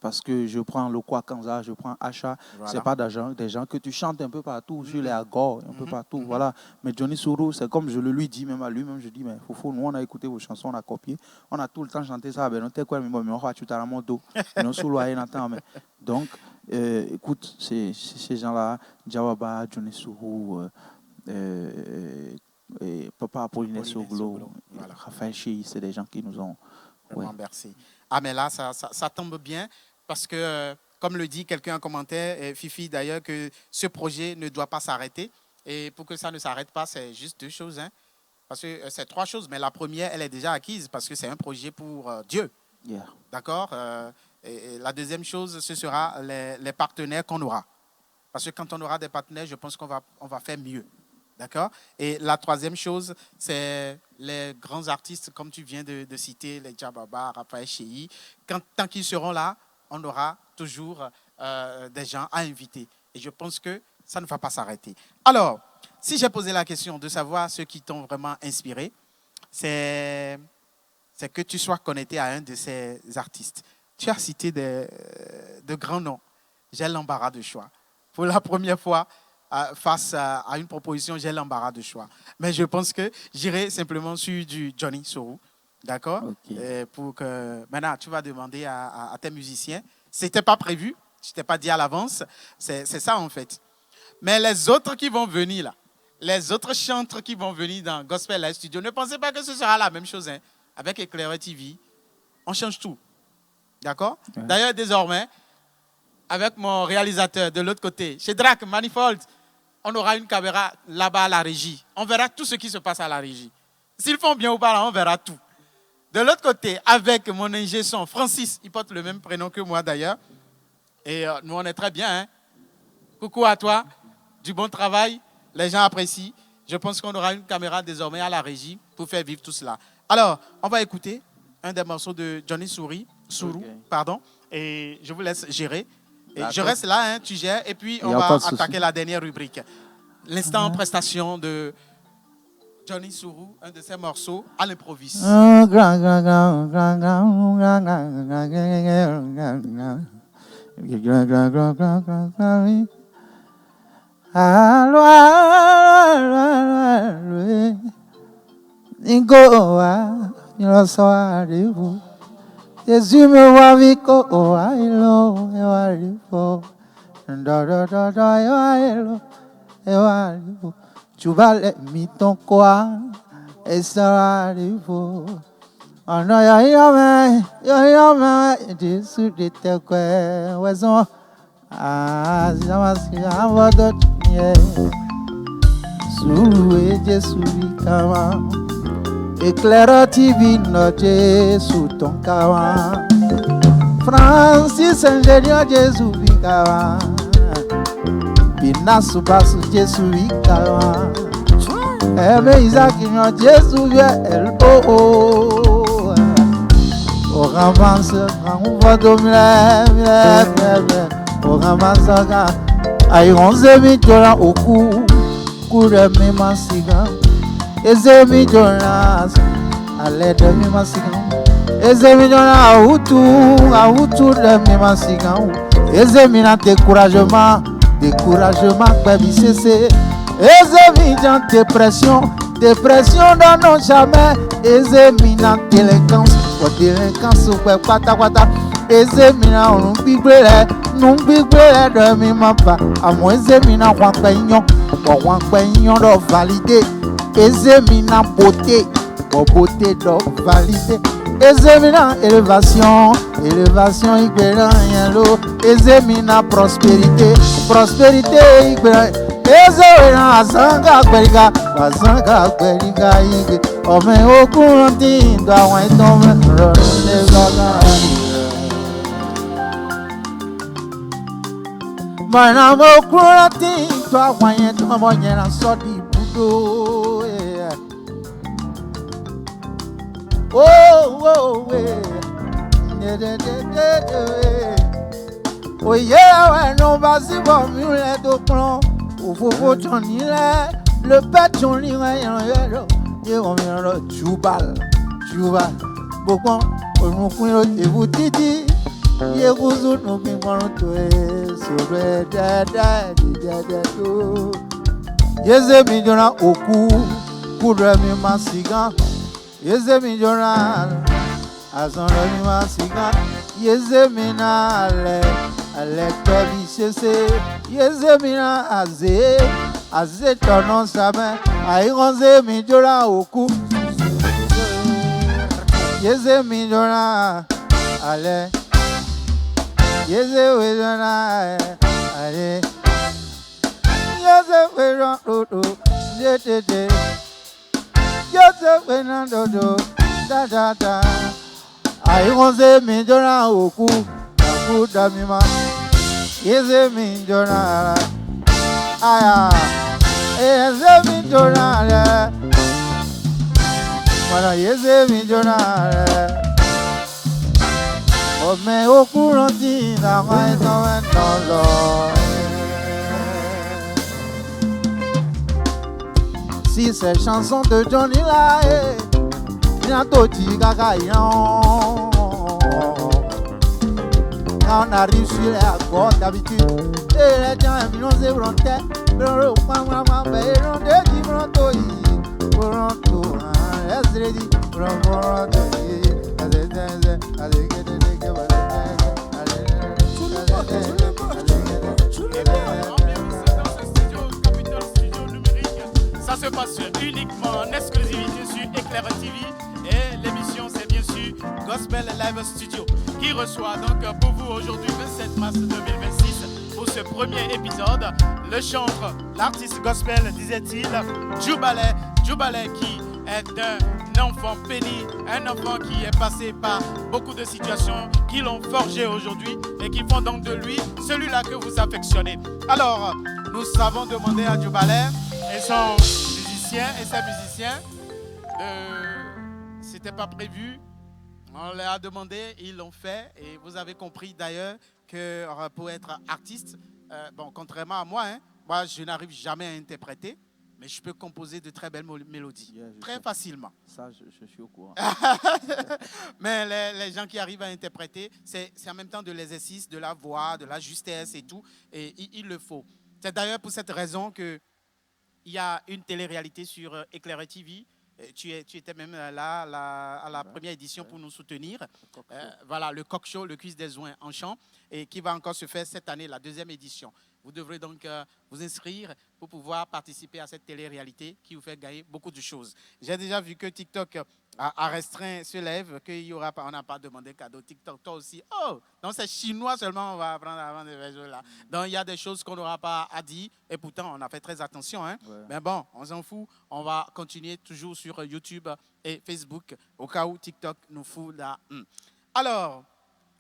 Parce que je prends le Kwakanza, je prends Acha. Voilà. Ce n'est pas des gens que tu chantes un peu partout, sur les agores, un peu partout. Voilà. Mais Johnny Sourou, c'est comme je le lui dis, même à lui-même, je dis, mais Fofo, nous, on a écouté vos chansons, on a copié. On a tout le temps chanté ça. Ben, mais on va tout à la moto. Donc, écoute, ces gens-là, Djawaba, Johnny Sourou, Papa Apollinaire Soglou, voilà. Raphaël Chéi, c'est des gens qui nous ont... Vraiment, merci. Ah, mais là, ça tombe bien parce que, comme le dit quelqu'un en commentaire, et Fifi d'ailleurs, que ce projet ne doit pas s'arrêter. Et pour que ça ne s'arrête pas, c'est juste 2 choses. Hein. Parce que c'est 3 choses, mais la première, elle est déjà acquise parce que c'est un projet pour Dieu. Yeah. D'accord? Et la deuxième chose, ce sera les partenaires qu'on aura. Parce que quand on aura des partenaires, je pense qu'on va faire mieux. D'accord? Et la troisième chose, c'est les grands artistes, comme tu viens de citer, les Djababa, Raphaël Chéi. Tant qu'ils seront là, on aura toujours des gens à inviter. Et je pense que ça ne va pas s'arrêter. Alors, si j'ai posé la question de savoir ceux qui t'ont vraiment inspiré, c'est que tu sois connecté à un de ces artistes. Tu as cité de grands noms. j'ai l'embarras de choix. Pour la première fois, face à une proposition, j'ai l'embarras de choix. Mais je pense que j'irai simplement sur du Johnny Sorou. D'accord? Ok. Pour que maintenant, tu vas demander à tes musiciens. Ce n'était pas prévu, je ne t'ai pas dit à l'avance. C'est ça en fait. Mais les autres qui vont venir là, les autres chanteurs qui vont venir dans Gospel Live Studio, ne pensez pas que ce sera la même chose. Hein. Avec Éclaireur TV, on change tout. D'accord? Ouais. D'ailleurs, désormais, avec mon réalisateur de l'autre côté, chez Drac Manifold, on aura une caméra là-bas à la régie. On verra tout ce qui se passe à la régie. S'ils font bien ou pas, là, on verra tout. De l'autre côté, avec mon ingé son, Francis, il porte le même prénom que moi d'ailleurs. Et nous, on est très bien. Hein? Coucou à toi, du bon travail, les gens apprécient. Je pense qu'on aura une caméra désormais à la régie pour faire vivre tout cela. Alors, on va écouter un des morceaux de Johnny Sourou, pardon, et je vous laisse gérer. Et je reste là, hein, tu gères, et puis on va attaquer la dernière rubrique. L'instant en prestation de Johnny Sourou, un de ses morceaux à l'improviste. Jésus me voit vico, oh, hello, hello, hello, tu vas les mettre ton quoi, et ça va arriver. Oh non, Jésus de tes quoi, ouais, ah, ça va se faire, va d'autres, sous Jésus, comment. Éclaireur TV, notre sous ton kawa. Francis ingénieur Jésus kawa. Pina subasu Jésus kawa. Aimé Isaac Jésus vient elbo. Au ramasse quand on va dominer, au ramasse quand aïe 11 $, au coup de mes massigas. Ezemi Jonas, à l'aide de mes massigas. Ezemi Jonas, à outou de mes massigas. Ezemi na découragement, baby cessé. Ezemi dans dépression dans jamais. Ezemi na délinquance ou pata. Ezemi na on biblé de mes mapa. À moi ezemi na wakpeignon de valider. Ezemina beauté de validé. Ezemina élévation, igberan yellow. Ezemina prospérité, igberan. Ezemina azanga gberiga igbe. Ome okunti ndo awon itome rone gaga. Mana okunti ndo awon itome nyera sodi budo. Oh yeah, ouais, non, vas-y, bon, mule de plan. Au faux, Johnny, le pet Johnny, Jubal. Beaucoup, on nous et vous titi. Ye vous nous vivons sur le dada. Yezemi Jona au coup de mi masiga. Yezemi Jona azan de mi masiga. Yezemi na ale tobi sese. Yezemi na aze tonon sabe. Aïronze mi Jona au coup. Yezemi Jona ale. Yezemi Jona ale. Joseph Fernando, da. Aïe, on s'est mis dans au coup d'amima. Il s'est mis dans la. Aïe, il s'est mis dans la. Voilà, il s'est mis dans la. Oh, mais au courant d'y avoir dans l'or. Si ces chansons de Johnny là, bientôt tu gaga yon. Quand on arrive sur les accords d'habitude, et les gens aiment nous ébranter. Le maman, ben, on dit pronto, pronto, let's ready, pronto. Ça se passe uniquement en exclusivité sur Éclair TV et l'émission c'est bien sûr Gospel Live Studio qui reçoit donc pour vous aujourd'hui 27 mars 2026 pour ce premier épisode le chantre, l'artiste gospel disait-il, Djoubale qui est un enfant béni, un enfant qui est passé par beaucoup de situations qui l'ont forgé aujourd'hui et qui font donc de lui celui-là que vous affectionnez. Alors, nous avons demandé à Djoubale et son musicien et ses musiciens, c'était pas prévu, on leur a demandé, ils l'ont fait et vous avez compris d'ailleurs que pour être artiste, bon, contrairement à moi, moi je n'arrive jamais à interpréter. Mais je peux composer de très belles mélodies, très facilement. Ça, je suis au courant. Mais les gens qui arrivent à interpréter, c'est en même temps de l'exercice, de la voix, de la justesse et tout. Et il le faut. C'est d'ailleurs pour cette raison qu'il y a une télé-réalité sur Éclair TV. Tu étais même là à la première édition pour nous soutenir. Voilà, le Coq Show, le quiz des oins en chant, et qui va encore se faire cette année, la deuxième édition. Vous devrez donc vous inscrire pour pouvoir participer à cette télé-réalité qui vous fait gagner beaucoup de choses. J'ai déjà vu que TikTok a restreint ce live, qu'il y aura pas, on n'a pas demandé cadeau. TikTok, toi aussi. Oh, donc c'est chinois seulement, on va apprendre avant de faire là. Donc il y a des choses qu'on n'aura pas à dire, et pourtant on a fait très attention. Hein. Ouais. Mais bon, on s'en fout. On va continuer toujours sur YouTube et Facebook, au cas où TikTok nous fout là. Alors,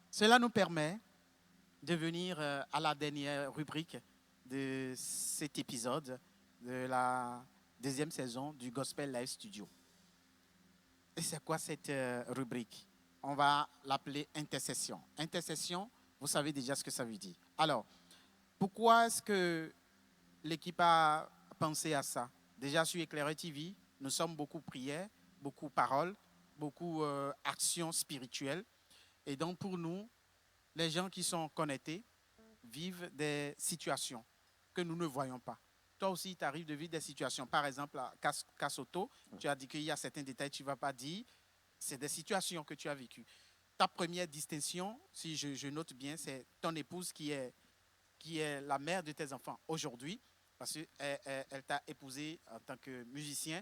cela nous permet de venir à la dernière rubrique de cet épisode de la deuxième saison du Gospel Live Studio. Et c'est quoi cette rubrique? On va l'appeler intercession. Intercession, vous savez déjà ce que ça veut dire. Alors, pourquoi est-ce que l'équipe a pensé à ça? Déjà sur Éclair TV, nous sommes beaucoup prières, beaucoup paroles, beaucoup actions spirituelles. Et donc pour nous, les gens qui sont connectés vivent des situations que nous ne voyons pas. Toi aussi, il t'arrive de vivre des situations. Par exemple, à Kassoto, tu as dit qu'il y a certains détails que tu ne vas pas dire. C'est des situations que tu as vécues. Ta première distinction, si je note bien, c'est ton épouse qui est la mère de tes enfants aujourd'hui, parce qu'elle t'a épousé en tant que musicien.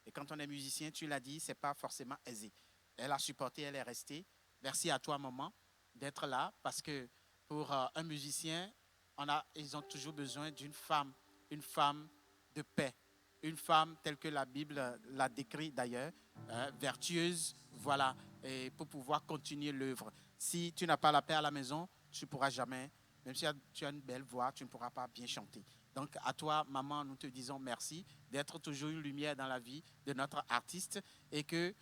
Et quand on est musicien, tu l'as dit, ce n'est pas forcément aisé. Elle a supporté, elle est restée. Merci à toi, maman, d'être là, parce que pour un musicien, ils ont toujours besoin d'une femme, une femme de paix, une femme telle que la Bible l'a décrit d'ailleurs, vertueuse, voilà, et pour pouvoir continuer l'œuvre. Si tu n'as pas la paix à la maison, tu ne pourras jamais, même si tu as une belle voix, tu ne pourras pas bien chanter. Donc à toi, maman, nous te disons merci d'être toujours une lumière dans la vie de notre artiste et que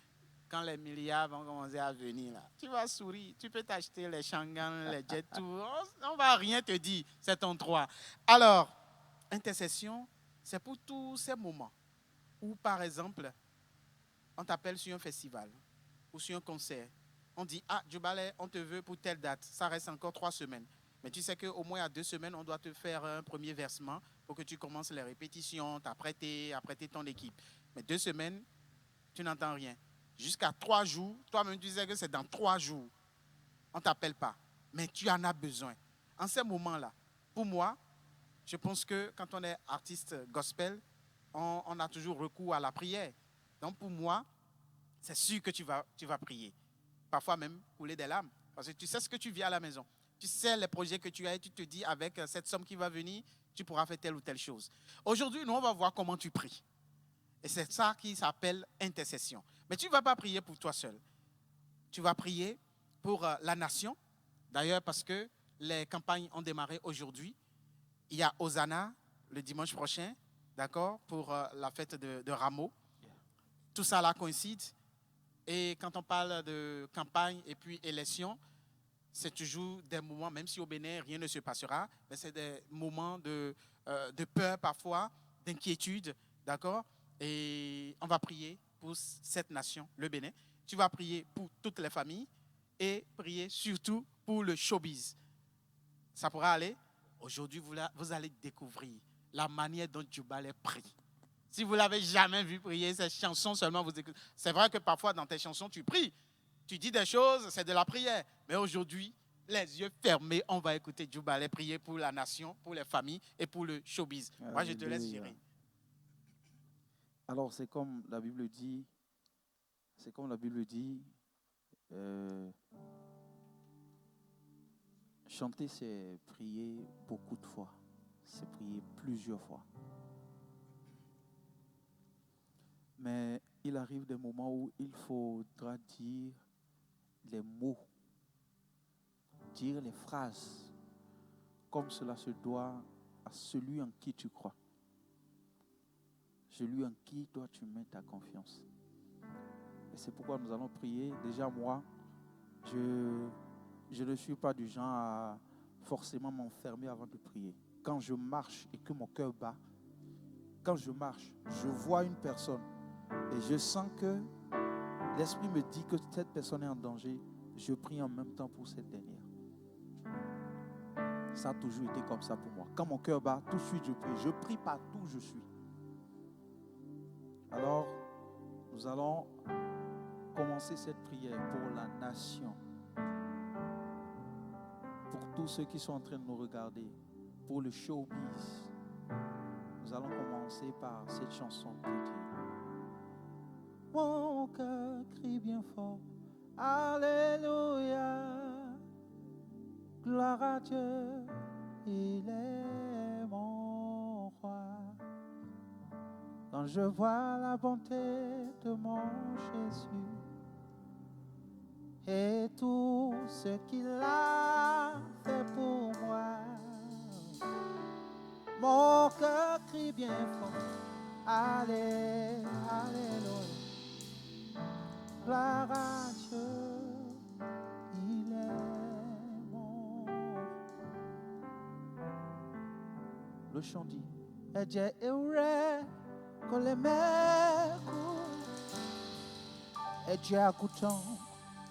quand les milliards vont commencer à venir, là, tu vas sourire, tu peux t'acheter les Shangan, les Jet Tour, on ne va rien te dire, c'est ton droit. Alors, intercession, c'est pour tous ces moments où, par exemple, on t'appelle sur un festival ou sur un concert. On dit, Djoubale, on te veut pour telle date, ça reste encore 3 semaines. Mais tu sais qu'au moins à 2 semaines, on doit te faire un premier versement pour que tu commences les répétitions, t'apprêter ton équipe. Mais 2 semaines, tu n'entends rien. Jusqu'à 3 jours, toi-même tu sais que c'est dans 3 jours. On ne t'appelle pas, mais tu en as besoin. En ces moments-là, pour moi, je pense que quand on est artiste gospel, on a toujours recours à la prière. Donc pour moi, c'est sûr que tu vas prier. Parfois même couler des larmes. Parce que tu sais ce que tu vis à la maison. Tu sais les projets que tu as et tu te dis avec cette somme qui va venir, tu pourras faire telle ou telle chose. Aujourd'hui, nous, on va voir comment tu pries. Et c'est ça qui s'appelle intercession. Mais tu ne vas pas prier pour toi seul. Tu vas prier pour la nation. D'ailleurs, parce que les campagnes ont démarré aujourd'hui. Il y a Hosanna le dimanche prochain, d'accord, pour la fête de Rameau. Tout ça là coïncide. Et quand on parle de campagne et puis élection, c'est toujours des moments, même si au Bénin, rien ne se passera, mais c'est des moments de peur parfois, d'inquiétude, d'accord? Et on va prier pour cette nation, le Bénin. Tu vas prier pour toutes les familles et prier surtout pour le showbiz. Ça pourra aller? Aujourd'hui, vous allez découvrir la manière dont Djoubale prie. Si vous ne l'avez jamais vu prier, ces chansons seulement vous écoutez. C'est vrai que parfois dans tes chansons, tu pries. Tu dis des choses, c'est de la prière. Mais aujourd'hui, les yeux fermés, on va écouter Djoubale prier pour la nation, pour les familles et pour le showbiz. Moi, je te laisse gérer. Alors, c'est comme la Bible dit, chanter, c'est prier beaucoup de fois. C'est prier plusieurs fois. Mais il arrive des moments où il faudra dire les mots, dire les phrases, comme cela se doit à celui en qui tu crois. Celui en qui toi tu mets ta confiance. Et c'est pourquoi nous allons prier. Déjà moi, je ne suis pas du genre à forcément m'enfermer avant de prier. Quand je marche et que mon cœur bat, quand je marche, je vois une personne et je sens que l'Esprit me dit que cette personne est en danger, je prie en même temps pour cette dernière. Ça a toujours été comme ça pour moi. Quand mon cœur bat, tout de suite je prie. Je prie partout où je suis. Alors, nous allons commencer cette prière pour la nation, pour tous ceux qui sont en train de nous regarder, pour le showbiz. Nous allons commencer par cette chanson qui dit: mon cœur crie bien fort, Alléluia, gloire à Dieu, il est mon roi. Quand je vois la bonté de mon Jésus et tout ce qu'il a fait pour moi, mon cœur crie bien fort, Alléluia, gloire à Dieu, il est mon. Le chant dit: et Dieu est vrai. Kole meku Eje akutan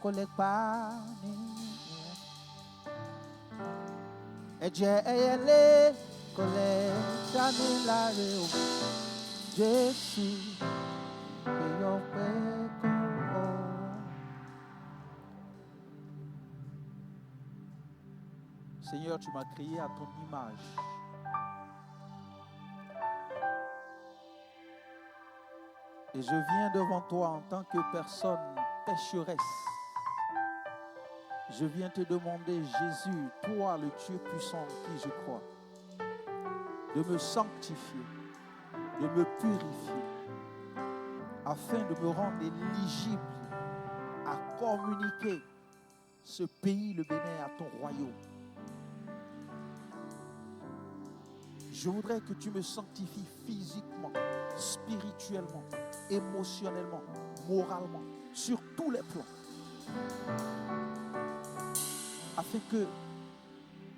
Kole pani Eje eyele Kole jani lare o Jésus Paye peko. Seigneur, tu m'as créé à ton image. Et je viens devant toi en tant que personne pécheresse. Je viens te demander, Jésus, toi le Dieu puissant en qui je crois, de me sanctifier, de me purifier, afin de me rendre éligible à communiquer ce pays, le Bénin, à ton royaume. Je voudrais que tu me sanctifies physiquement, spirituellement, émotionnellement, moralement, sur tous les plans, afin que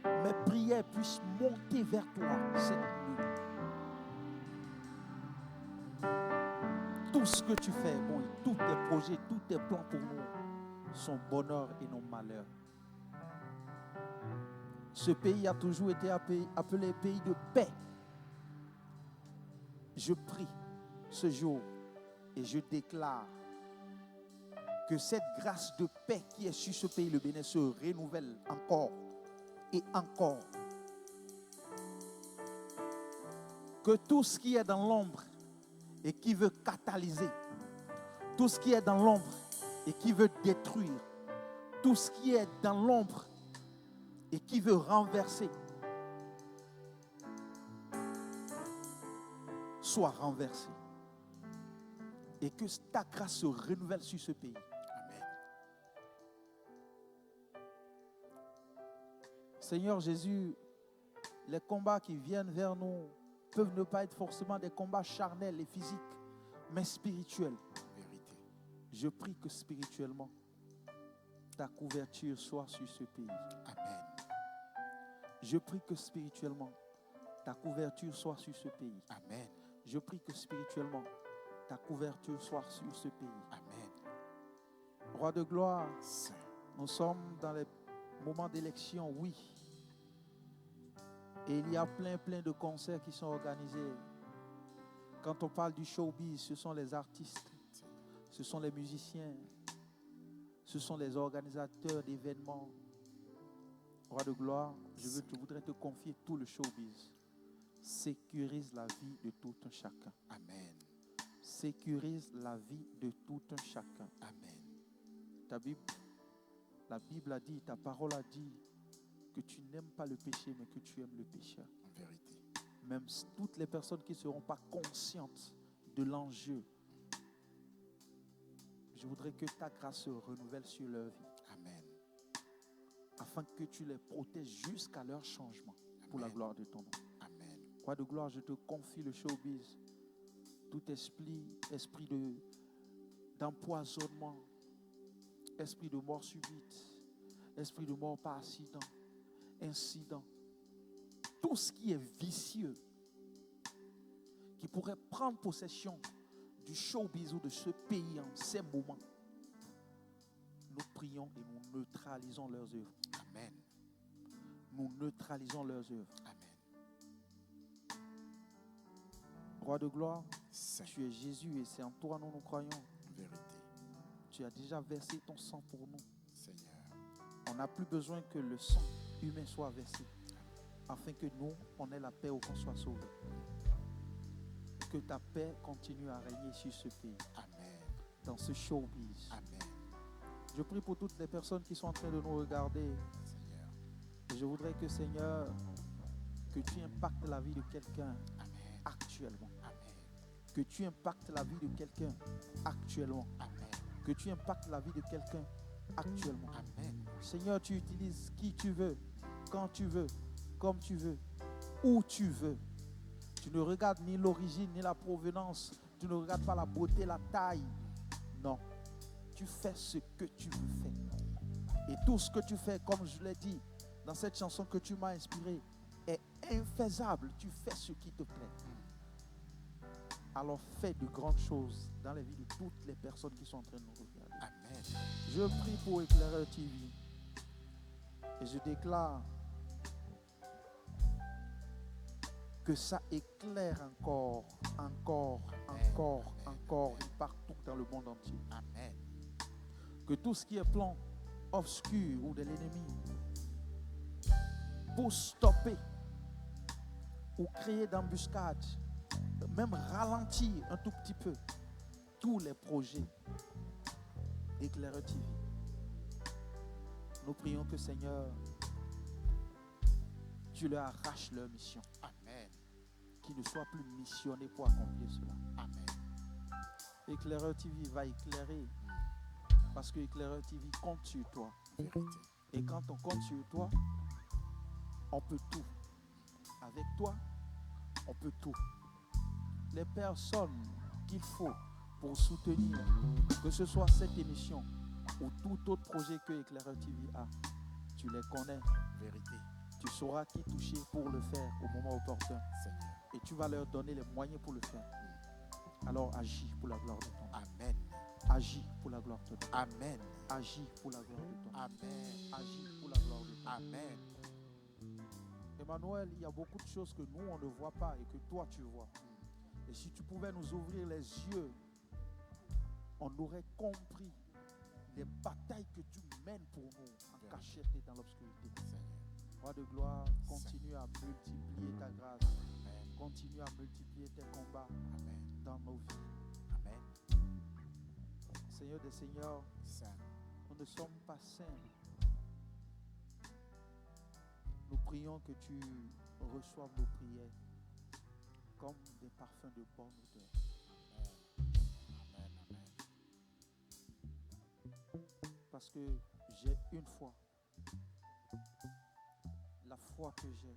mes prières puissent monter vers toi cette nuit. Tout ce que tu fais, bon, tous tes projets, tous tes plans pour nous sont bonheur et non malheur. Ce pays a toujours été appelé pays de paix. Je prie ce jour et je déclare que cette grâce de paix qui est sur ce pays, le Bénin, se renouvelle encore et encore. Que tout ce qui est dans l'ombre et qui veut catalyser, tout ce qui est dans l'ombre et qui veut détruire, tout ce qui est dans l'ombre et qui veut renverser, soit renversé. Et que ta grâce se renouvelle sur ce pays. Amen. Seigneur Jésus, les combats qui viennent vers nous peuvent ne pas être forcément des combats charnels et physiques, mais spirituels. Vérité. Je prie que spirituellement, ta couverture soit sur ce pays. Amen. Je prie que spirituellement, ta couverture soit sur ce pays. Amen. Je prie que spirituellement, ta couverture soit sur ce pays. Amen. Roi de gloire, Saint. nous sommes dans les moments d'élection, oui. Et il y a plein de concerts qui sont organisés. Quand on parle du showbiz, ce sont les artistes, ce sont les musiciens, ce sont les organisateurs d'événements. Roi de gloire, je voudrais te confier tout le showbiz. Sécurise la vie de tout un chacun. Amen. Sécurise la vie de tout un chacun. Amen. La Bible a dit, ta parole a dit que tu n'aimes pas le péché, mais que tu aimes le pécheur. En vérité. Même toutes les personnes qui ne seront pas conscientes de l'enjeu, je voudrais que ta grâce se renouvelle sur leur vie. Amen. Afin que tu les protèges jusqu'à leur changement. Amen. Pour la gloire de ton nom. Amen. Roi de gloire, je te confie le showbiz. Tout esprit d'empoisonnement, esprit de mort subite, esprit de mort par accident, incident, tout ce qui est vicieux, qui pourrait prendre possession du showbiz ou de ce pays en ces moments, nous prions et nous neutralisons leurs œuvres. Amen. Nous neutralisons leurs œuvres. Amen. Roi de gloire, Saint. tu es Jésus et c'est en toi nous croyons. En vérité. Tu as déjà versé ton sang pour nous. Seigneur. On n'a plus besoin que le sang humain soit versé, afin que nous, on ait la paix ou qu'on soit sauvés. Que ta paix continue à régner sur ce pays, Amen. dans ce showbiz. Amen. Je prie pour toutes les personnes qui sont en train de nous regarder. Seigneur. Et je voudrais que, Seigneur, que tu impactes la vie de quelqu'un Amen. actuellement. Amen. Que tu impactes la vie de quelqu'un actuellement. Amen. Que tu impactes la vie de quelqu'un actuellement. Amen. Seigneur, tu utilises qui tu veux, quand tu veux, comme tu veux, où tu veux. Tu ne regardes ni l'origine, ni la provenance. Tu ne regardes pas la beauté, la taille. Non. Tu fais ce que tu veux faire. Et tout ce que tu fais, comme je l'ai dit, dans cette chanson que tu m'as inspirée, est infaisable. Tu fais ce qui te plaît. Alors fais de grandes choses dans la vie de toutes les personnes qui sont en train de nous regarder. Amen. Je prie pour Éclaireur TV et je déclare que ça éclaire encore et partout dans le monde entier. Amen. Que tout ce qui est plan obscur ou de l'ennemi pour stopper ou créer d'embuscades, même ralentir un tout petit peu tous les projets Éclaireur TV. Nous prions que, Seigneur, tu leur arraches leur mission. Amen. Qu'ils ne soient plus missionnés pour accomplir cela. Amen. Éclaireur TV va éclairer parce que Éclaireur TV compte sur toi. Vérité. Et quand on compte sur toi, on peut tout. Avec toi, on peut tout. Les personnes qu'il faut pour soutenir, que ce soit cette émission ou tout autre projet que Éclaireur TV a, tu les connais. Vérité. Tu sauras qui toucher pour le faire au moment opportun. Seigneur. Et tu vas leur donner les moyens pour le faire. Alors agis pour la gloire de ton nom. Amen. Agis pour la gloire de ton nom. Amen. Agis pour la gloire de ton nom. Amen. Agis pour la gloire de ton nom. Amen. Emmanuel, il y a beaucoup de choses que nous, on ne voit pas et que toi, tu vois. Et si tu pouvais nous ouvrir les yeux, on aurait compris les batailles que tu mènes pour nous en cachette et dans l'obscurité. Seigneur. Roi de gloire, continue à multiplier ta grâce. Amen. Continue à multiplier tes combats Amen. dans nos vies. Amen. Seigneur des seigneurs, Saint. nous ne sommes pas saints. Nous prions que tu reçoives nos prières comme des parfums de bonne odeur. Amen. Amen. Parce que j'ai une foi. La foi que j'ai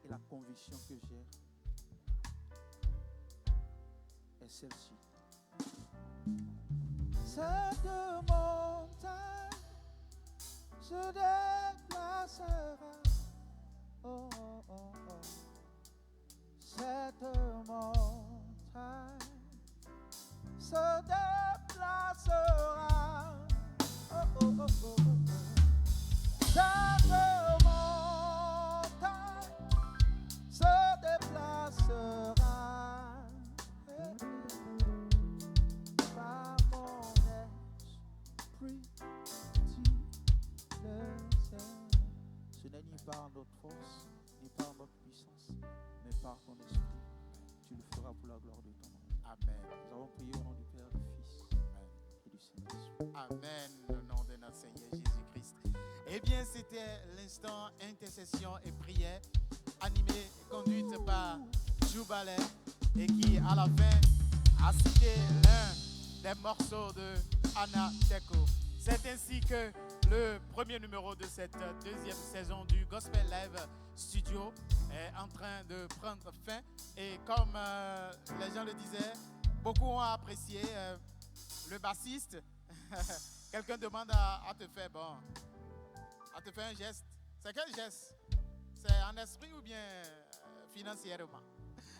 et la conviction que j'ai est celle-ci. Cette montagne se déplacera. Oh, oh, oh, oh. Cette montagne se déplacera. Oh, oh, oh, oh, oh. Cette montagne gloire de ton nom. Amen. Nous avons prié au nom du Père, du Fils et du Saint-Esprit. Amen, au nom de notre Seigneur Jésus-Christ. Eh bien, c'était l'instant intercession et prière animée et conduite par Joubalet et qui, à la fin, a cité l'un des morceaux de Anna Teko. C'est ainsi que le premier numéro de cette deuxième saison du Gospel Live Studio est en train de prendre fin. Et comme les gens le disaient, beaucoup ont apprécié le bassiste. Quelqu'un demande à te faire, à te faire un geste. C'est quel geste? C'est en esprit ou bien financièrement?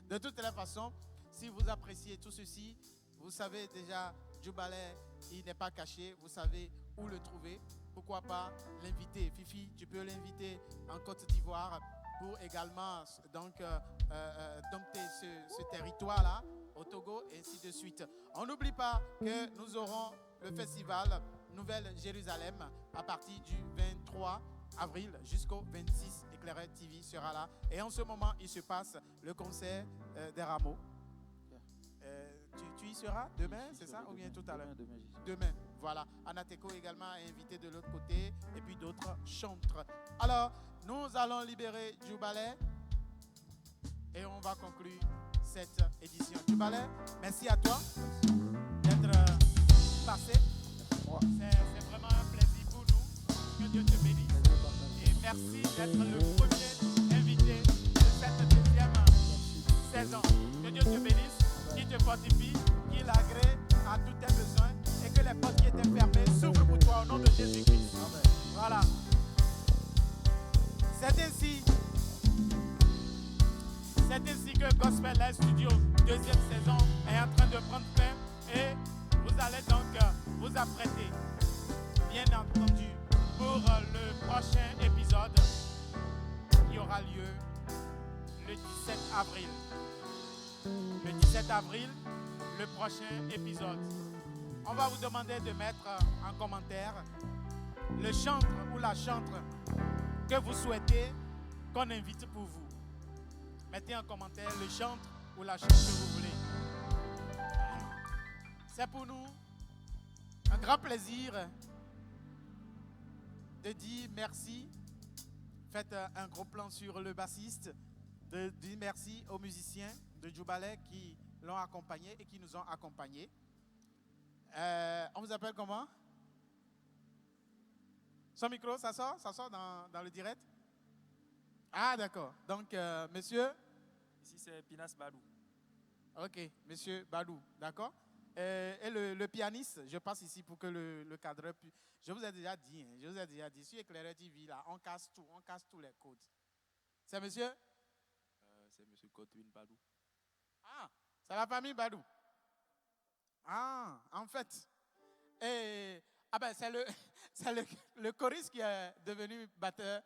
De toutes les façons, si vous appréciez tout ceci, vous savez déjà, Joubalet, il n'est pas caché, vous savez où le trouver. Pourquoi pas l'inviter? Fifi, tu peux l'inviter en Côte d'Ivoire pour également donc, dompter ce territoire-là, au Togo, et ainsi de suite. On n'oublie pas que nous aurons le festival Nouvelle Jérusalem à partir du 23 avril jusqu'au 26. Éclaireur TV sera là. Et en ce moment, il se passe le concert des rameaux. Tu y seras demain, c'est ça? Ou bien tout à l'heure? Demain, voilà. Anna Teko également est invité de l'autre côté et puis d'autres chantres. Alors, nous allons libérer Joubalet et on va conclure cette édition. Joubalet, merci à toi d'être passé. C'est vraiment un plaisir pour nous. Que Dieu te bénisse. Et merci d'être le premier invité de cette deuxième saison. Que Dieu te bénisse, qu'il te fortifie, qu'il agrée à tous tes besoins et que les portes qui étaient fermées s'ouvrent pour toi au nom de Jésus-Christ. Voilà. C'est ainsi que Gospel Live Studio, deuxième saison, est en train de prendre fin et vous allez donc vous apprêter, bien entendu, pour le prochain épisode qui aura lieu le 17 avril. Le 17 avril, le prochain épisode. On va vous demander de mettre en commentaire le chantre ou la chantre que vous souhaitez qu'on invite pour vous. Mettez en commentaire le chantre ou la chantre que vous voulez. C'est pour nous un grand plaisir de dire merci. Faites un gros plan sur le bassiste. De dire merci aux musiciens de Joubalet qui l'ont accompagné et qui nous ont accompagnés. On vous appelle comment? Son micro, ça sort dans le direct? Ah, d'accord. Donc, monsieur? Ici, c'est Pinas Badou. Ok, monsieur Badou, d'accord. Et le pianiste, je passe ici pour que le cadreur puisse... Je vous ai déjà dit, sur Éclaireur TV, là, on casse tous les codes. C'est monsieur? C'est monsieur Godwin Badou. Ah, c'est la famille Badou. Ah, en fait. Et, c'est le choriste qui est devenu batteur.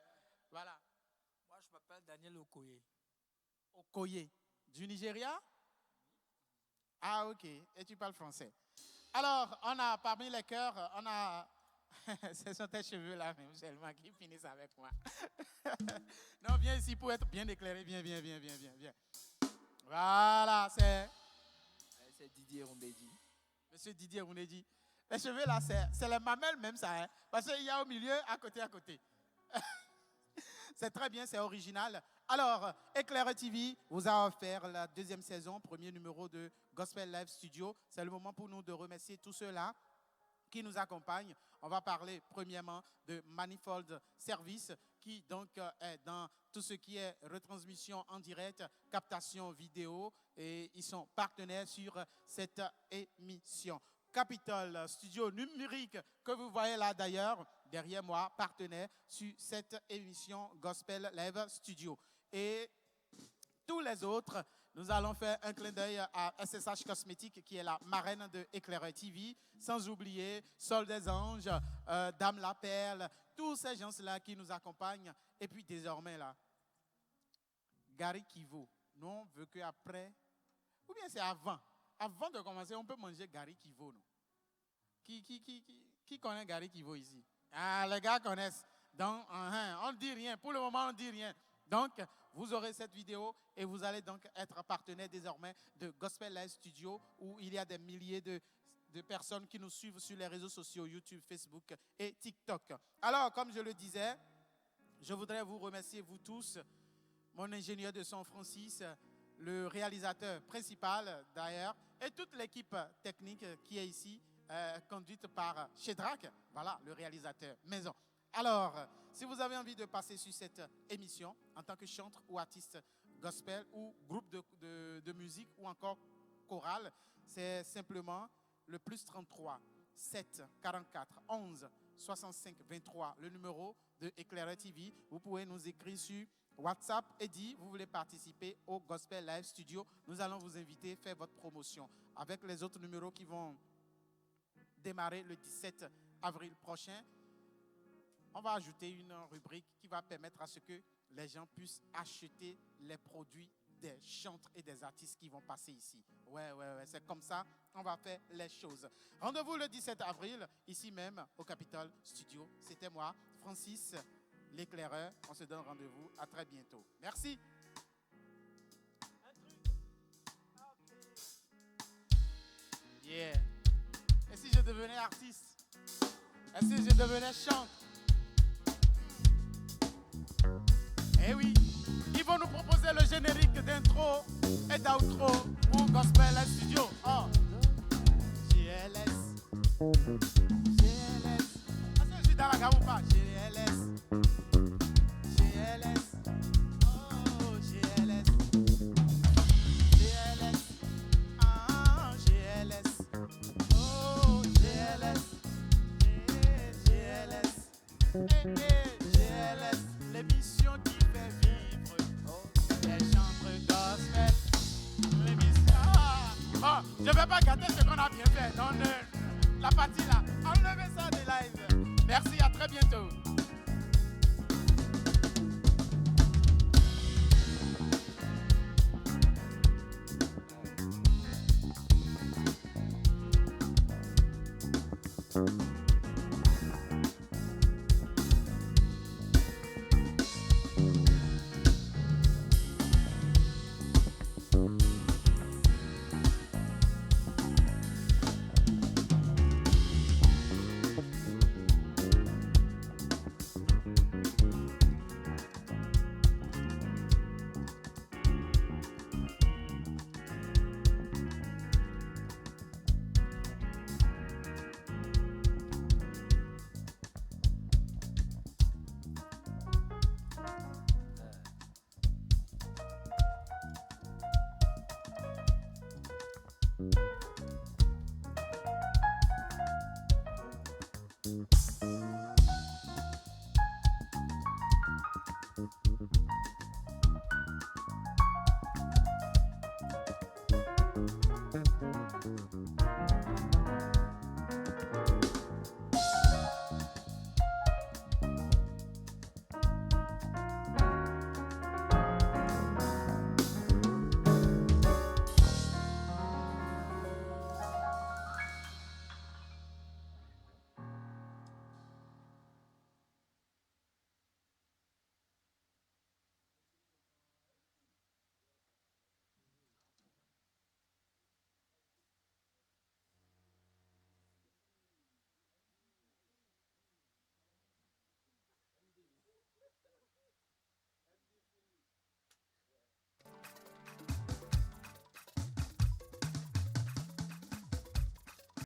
Voilà. Moi, je m'appelle Daniel Okoye. Okoye, du Nigeria? Ah, ok. Et tu parles français. Alors, on a parmi les chœurs, on a... Ce sont tes cheveux là, même seulement qui finissent avec moi. Non, viens ici pour être bien éclairé. Viens. Voilà, c'est Didier Rondedi. Monsieur Didier Rondedi. Les cheveux là, c'est les mamelles même ça. Hein, parce qu'il y a au milieu, à côté. C'est très bien, c'est original. Alors, Éclaireur TV vous a offert la deuxième saison, premier numéro de Gospel Live Studio. C'est le moment pour nous de remercier tous ceux-là qui nous accompagnent. On va parler premièrement de Manifold Service qui donc est dans tout ce qui est retransmission en direct, captation vidéo et ils sont partenaires sur cette émission. Capitol Studio Numérique que vous voyez là d'ailleurs, derrière moi, partenaire sur cette émission Gospel Live Studio. Et tous les autres, nous allons faire un clin d'œil à SSH Cosmétiques qui est la marraine de Éclaireur TV, sans oublier Sol des Anges, Dame la Perle, tous ces gens-là qui nous accompagnent. Et puis désormais là, Gary Kivo, nous on veut qu'après, ou bien c'est avant de commencer, on peut manger Gary Kivo, non? Qui connaît Gary Kivo ici? Ah, les gars connaissent. Donc, on ne dit rien. Pour le moment, on ne dit rien. Donc, vous aurez cette vidéo et vous allez donc être partenaire désormais de Gospel Live Studio où il y a des milliers de personnes qui nous suivent sur les réseaux sociaux, YouTube, Facebook et TikTok. Alors, comme je le disais, je voudrais vous remercier, vous tous, mon ingénieur de son Francis, le réalisateur principal d'ailleurs, et toute l'équipe technique qui est ici, conduite par Shedrack, voilà, le réalisateur maison. Alors, si vous avez envie de passer sur cette émission en tant que chanteur ou artiste gospel ou groupe de musique ou encore chorale, c'est simplement le plus 33 7 44 11 65 23, le numéro de Éclaireur TV. Vous pouvez nous écrire sur WhatsApp et dire vous voulez participer au Gospel Live Studio. Nous allons vous inviter, faire votre promotion avec les autres numéros qui vont démarrer le 17 avril prochain. On va ajouter une rubrique qui va permettre à ce que les gens puissent acheter les produits des chantres et des artistes qui vont passer ici. Ouais, c'est comme ça on va faire les choses. Rendez-vous le 17 avril, ici même, au Capitol Studio. C'était moi, Francis, l'éclaireur. On se donne rendez-vous. À très bientôt. Merci. Yeah. Et si je devenais artiste? Et si je devenais chanteur? Eh oui, ils vont nous proposer le générique d'intro et d'outro pour Gospel Live Studio. Oh, GLS. GLS. Est-ce que je suis dans la gamme ou pas? GLS. GLS. Oh, GLS. GLS. Ah, GLS. Oh, GLS. GLS. GLS. L'émission qui fait vivre les chantres gospel. L'émission. Oh, je ne vais pas gâter ce qu'on a bien fait. Non, la partie là. Enlevez ça des lives. Merci, à très bientôt.